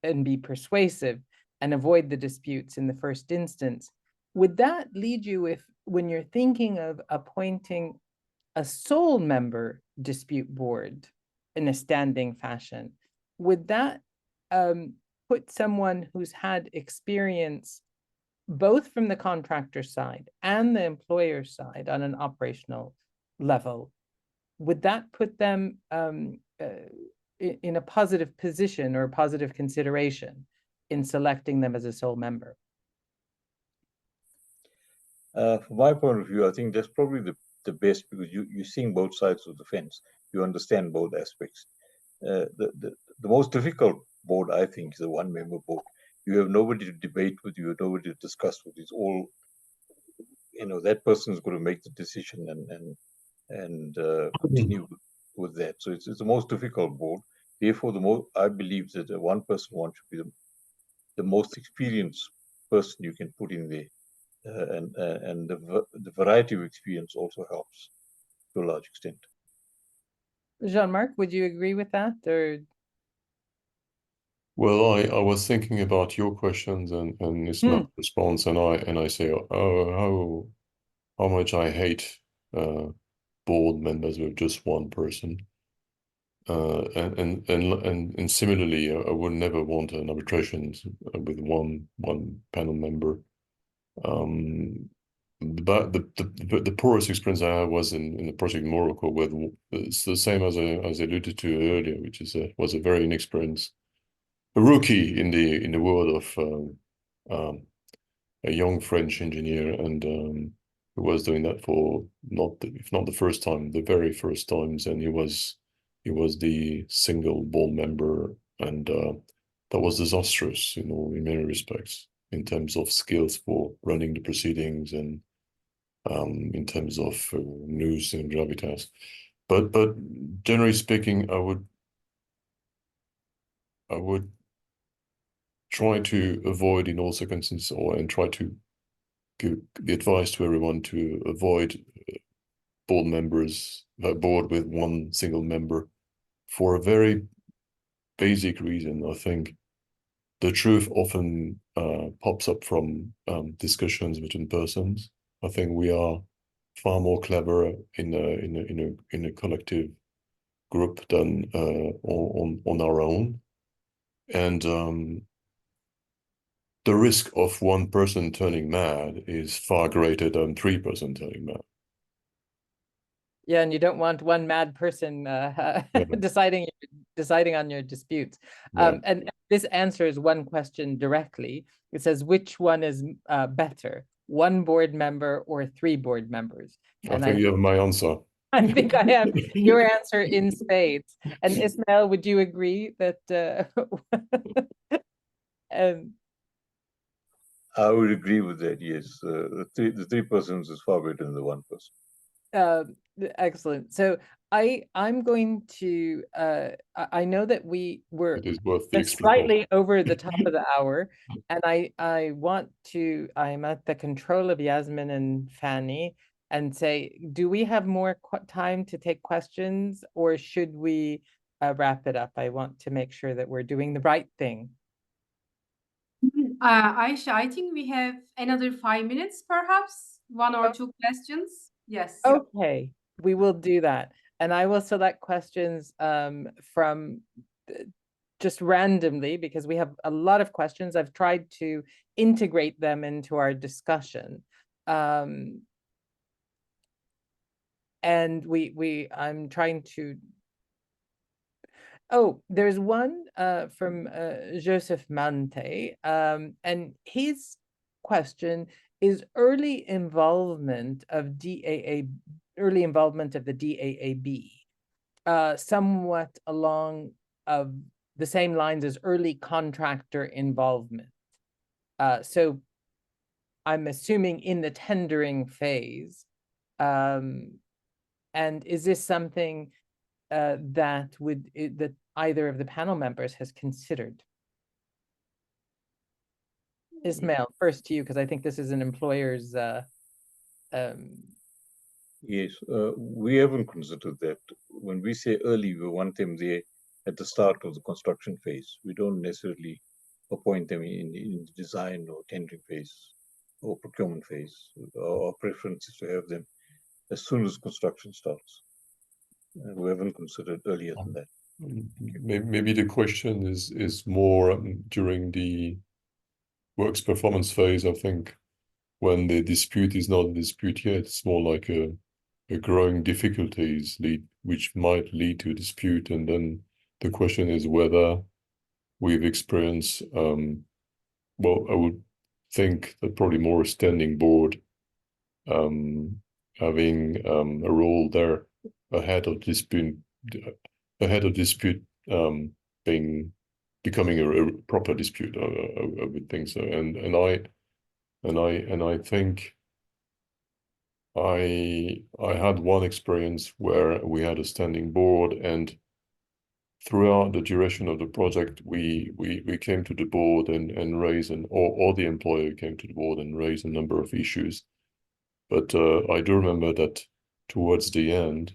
and be persuasive and avoid the disputes in the first instance. Would that lead you, if when you're thinking of appointing a sole member dispute board in a standing fashion, would that put someone who's had experience both from the contractor side and the employer side on an operational level, would that put them in a positive position or positive consideration in selecting them as a sole member? From my point of view, I think that's probably the best, because you're seeing both sides of the fence. You understand both aspects. The most difficult board, I think, is a one-member board. You have nobody to debate with, you have nobody to discuss with. It's all, that person is going to make the decision and continue with that. So it's the most difficult board. Therefore, I believe that a one-person one should be the most experienced person you can put in there. And the variety of experience also helps to a large extent. Jean-Marc, would you agree with that? Or Well, I was thinking about your questions and Ismail's response, and I say, oh, how much I hate board members with just one person. And similarly, I would never want an arbitration with one panel member. But the poorest experience I had was in the project in Morocco, where it's the same as I alluded to earlier, which was a very inexperienced rookie in the world of a young French engineer, and who was doing that for if not the first time, the very first times, and he was the single board member, and that was disastrous, in many respects, in terms of skills for running the proceedings and in terms of news and gravitas. But generally speaking, I would try to avoid in all circumstances, and try to give the advice to everyone to avoid board with one single member, for a very basic reason. I think the truth often pops up from discussions between persons. I think we are far more clever in a collective group than on our own, and the risk of one person turning mad is far greater than 3 persons turning mad. Yeah, and you don't want one mad person deciding on your disputes. And this answers one question directly. It says, which one is better, one board member or 3 board members? And I think you have my answer. I think I have your answer in spades. And Ismail, would you agree that I would agree with that, yes. The 3 persons is far better than the 1 person. Excellent. So I'm going to I know that we were slightly over the top of the hour, and I'm at the control of Yasmin and Fanny, and say, do we have more time to take questions, or should we wrap it up? I want to make sure that we're doing the right thing. Aisha, I think we have another 5 minutes, perhaps 1 or 2 questions. Yes. Okay, we will do that. And I will select questions from just randomly, because we have a lot of questions. I've tried to integrate them into our discussion. And I'm trying to, there's one from Joseph Mante, and his question is early involvement of the DAAB, somewhat along of the same lines as early contractor involvement. So I'm assuming in the tendering phase. And is this something that either of the panel members has considered? Ismail, first to you, because I think this is an employer's Yes, we haven't considered that. When we say early, we want them there at the start of the construction phase. We don't necessarily appoint them in the design or tendering phase or procurement phase. Our preference is to have them as soon as construction starts. We haven't considered earlier than that. Maybe the question is more during the works performance phase, I think, when the dispute is not a dispute yet, it's more like a growing difficulties which might lead to a dispute. And then the question is whether we've experienced, well, I would think that probably more a standing board having a role there ahead of dispute becoming a proper dispute. I would think so. And I think I had one experience where we had a standing board, and throughout the duration of the project, we came to the board and raised, or the employer came to the board and raised a number of issues. But I do remember that towards the end,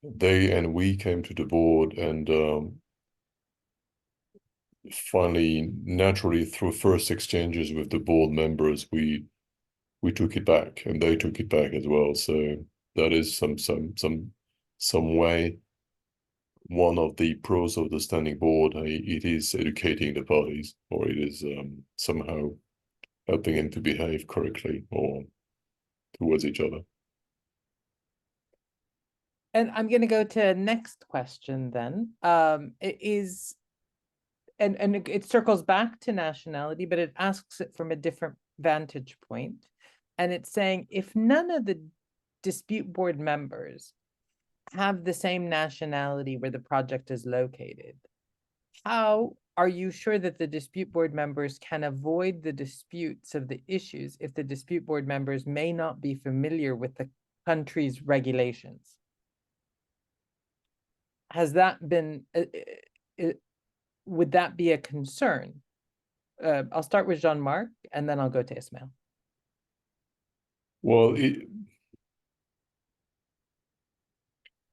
they and we came to the board, and finally, naturally, through first exchanges with the board members, we took it back, and they took it back as well. So that is some way one of the pros of the standing board. It is educating the parties, or it is somehow helping them to behave correctly or towards each other. And I'm going to go to next question then. It is, and it circles back to nationality, but it asks it from a different vantage point. And it's saying, if none of the dispute board members have the same nationality where the project is located, how are you sure that the dispute board members can avoid the disputes of the issues if the dispute board members may not be familiar with the country's regulations? Has that been, would that be a concern? I'll start with Jean-Marc, and then I'll go to Ismail. Well,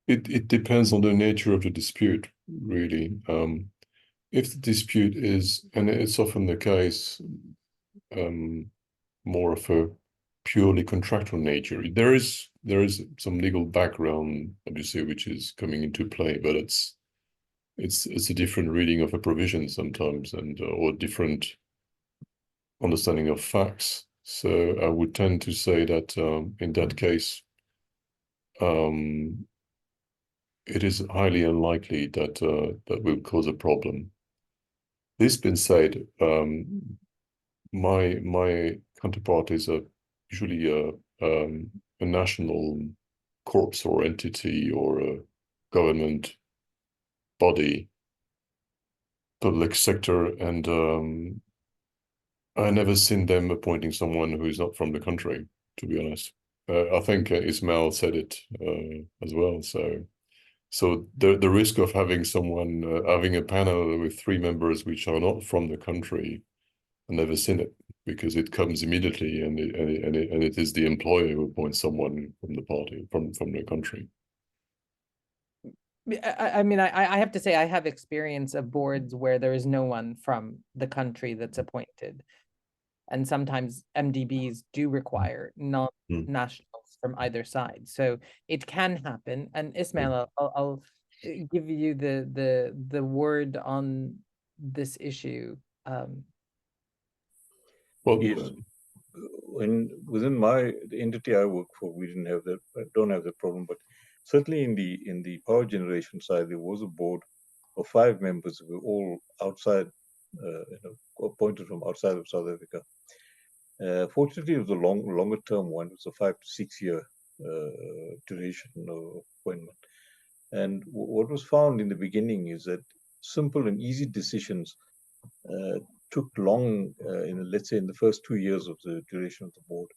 it depends on the nature of the dispute, really. If the dispute is, and it's often the case, more of a purely contractual nature, there is some legal background, obviously, which is coming into play, but it's a different reading of a provision sometimes, and or different understanding of facts. So I would tend to say that in that case, it is highly unlikely that that will cause a problem. This being said, my counterpart is usually a national corps or entity or a government body, public sector, and I never seen them appointing someone who is not from the country, to be honest. I think Ismail said it as well. So the risk of having someone having a panel with 3 members which are not from the country, I've never seen it, because it comes immediately, and it is the employer who appoints someone from the party, from the country. I mean, I have to say, I have experience of boards where there is no one from the country that's appointed. And sometimes MDBs do require non-nationals from either side. So it can happen. And Ismail, I'll give you the word on this issue. Well, yes. Within the entity I work for, we didn't have that. I don't have that problem, but certainly in the power generation side, there was a board of 5 members who were all outside, appointed from outside of South Africa. Fortunately, it was a longer term one. It was a 5 to 6 year duration of appointment. And what was found in the beginning is that simple and easy decisions took long, let's say in the first 2 years of the duration of the board,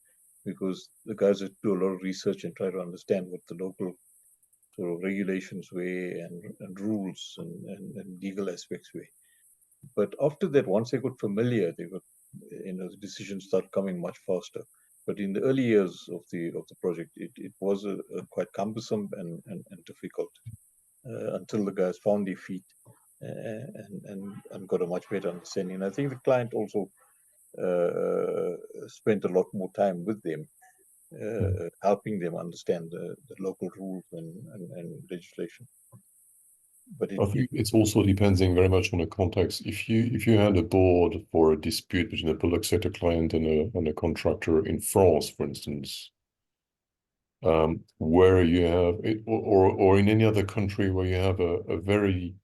because the guys had to do a lot of research and try to understand what the local sort of regulations were and rules and legal aspects were. But after that, once they got familiar, they got, the decisions start coming much faster. But in the early years of the project, it was a quite cumbersome and difficult until the guys found their feet and got a much better understanding. And I think the client also spent a lot more time with them, helping them understand the local rules and legislation. But I think it's also depending very much on the context. If you had a board for a dispute between a public sector client and a contractor in France, for instance, where you have it, or in any other country where you have a very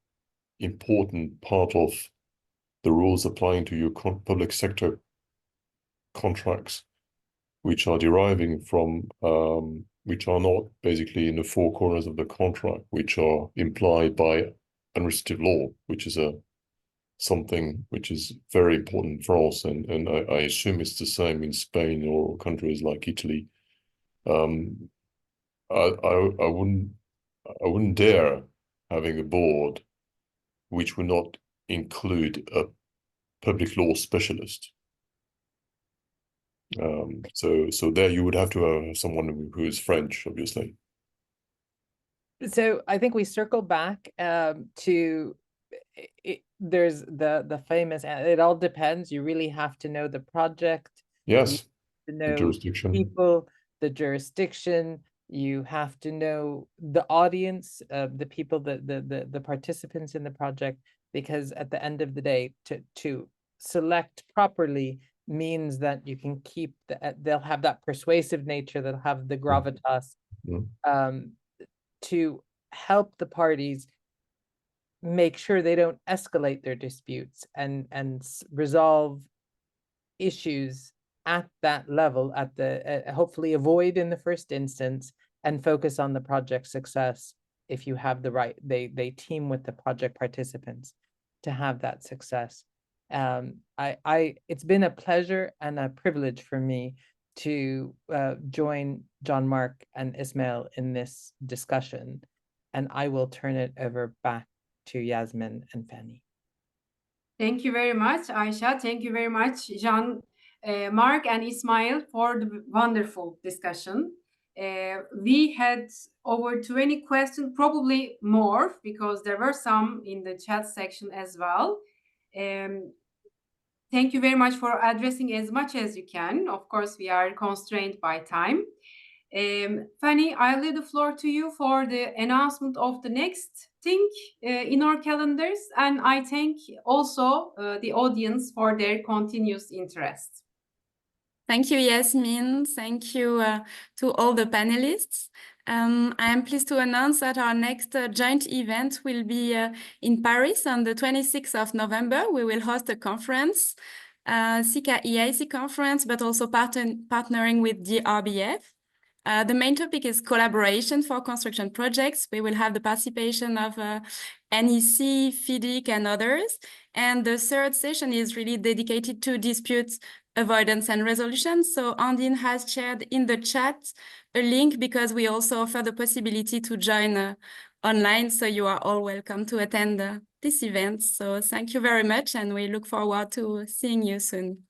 important part of the rules applying to your public sector contracts, which are deriving from which are not basically in the four corners of the contract, which are implied by unrestricted law, which is something which is very important in France, and I assume it's the same in Spain or countries like Italy. I wouldn't dare having a board which would not include a public law specialist. So there you would have to have someone who is French, obviously. So I think we circle back to there's the famous, it all depends. You really have to know the project. Yes, to know the jurisdiction. people, the jurisdiction. You have to know the audience, the people, the participants in the project, because at the end of the day, to select properly means that you can keep they'll have that persuasive nature, they'll have the gravitas, to help the parties make sure they don't escalate their disputes and resolve issues at that level, at the hopefully avoid in the first instance, and focus on the project success. If you have the right, they team with the project participants to have that success. It's been a pleasure and a privilege for me to join Jean-Marc and Ismail in this discussion, and I will turn it over back to Yasmin and Fanny. Thank you very much, Aisha. Thank you very much, Jean-Marc and Ismail, for the wonderful discussion. We had over 20 questions, probably more, because there were some in the chat section as well. Thank you very much for addressing as much as you can. Of course, we are constrained by time. Fanny, I'll leave the floor to you for the announcement of the next thing in our calendars, and I thank also the audience for their continuous interest. Thank you, Yasmin. Thank you to all the panelists. I am pleased to announce that our next joint event will be in Paris on the 26th of November. We will host a conference, CICA EIC conference, but also partnering with DRBF. The main topic is collaboration for construction projects. We will have the participation of NEC, FIDIC, and others. And the third session is really dedicated to disputes avoidance and resolution. So Andine has shared in the chat a link, because we also offer the possibility to join online. So you are all welcome to attend this event. So thank you very much, and we look forward to seeing you soon.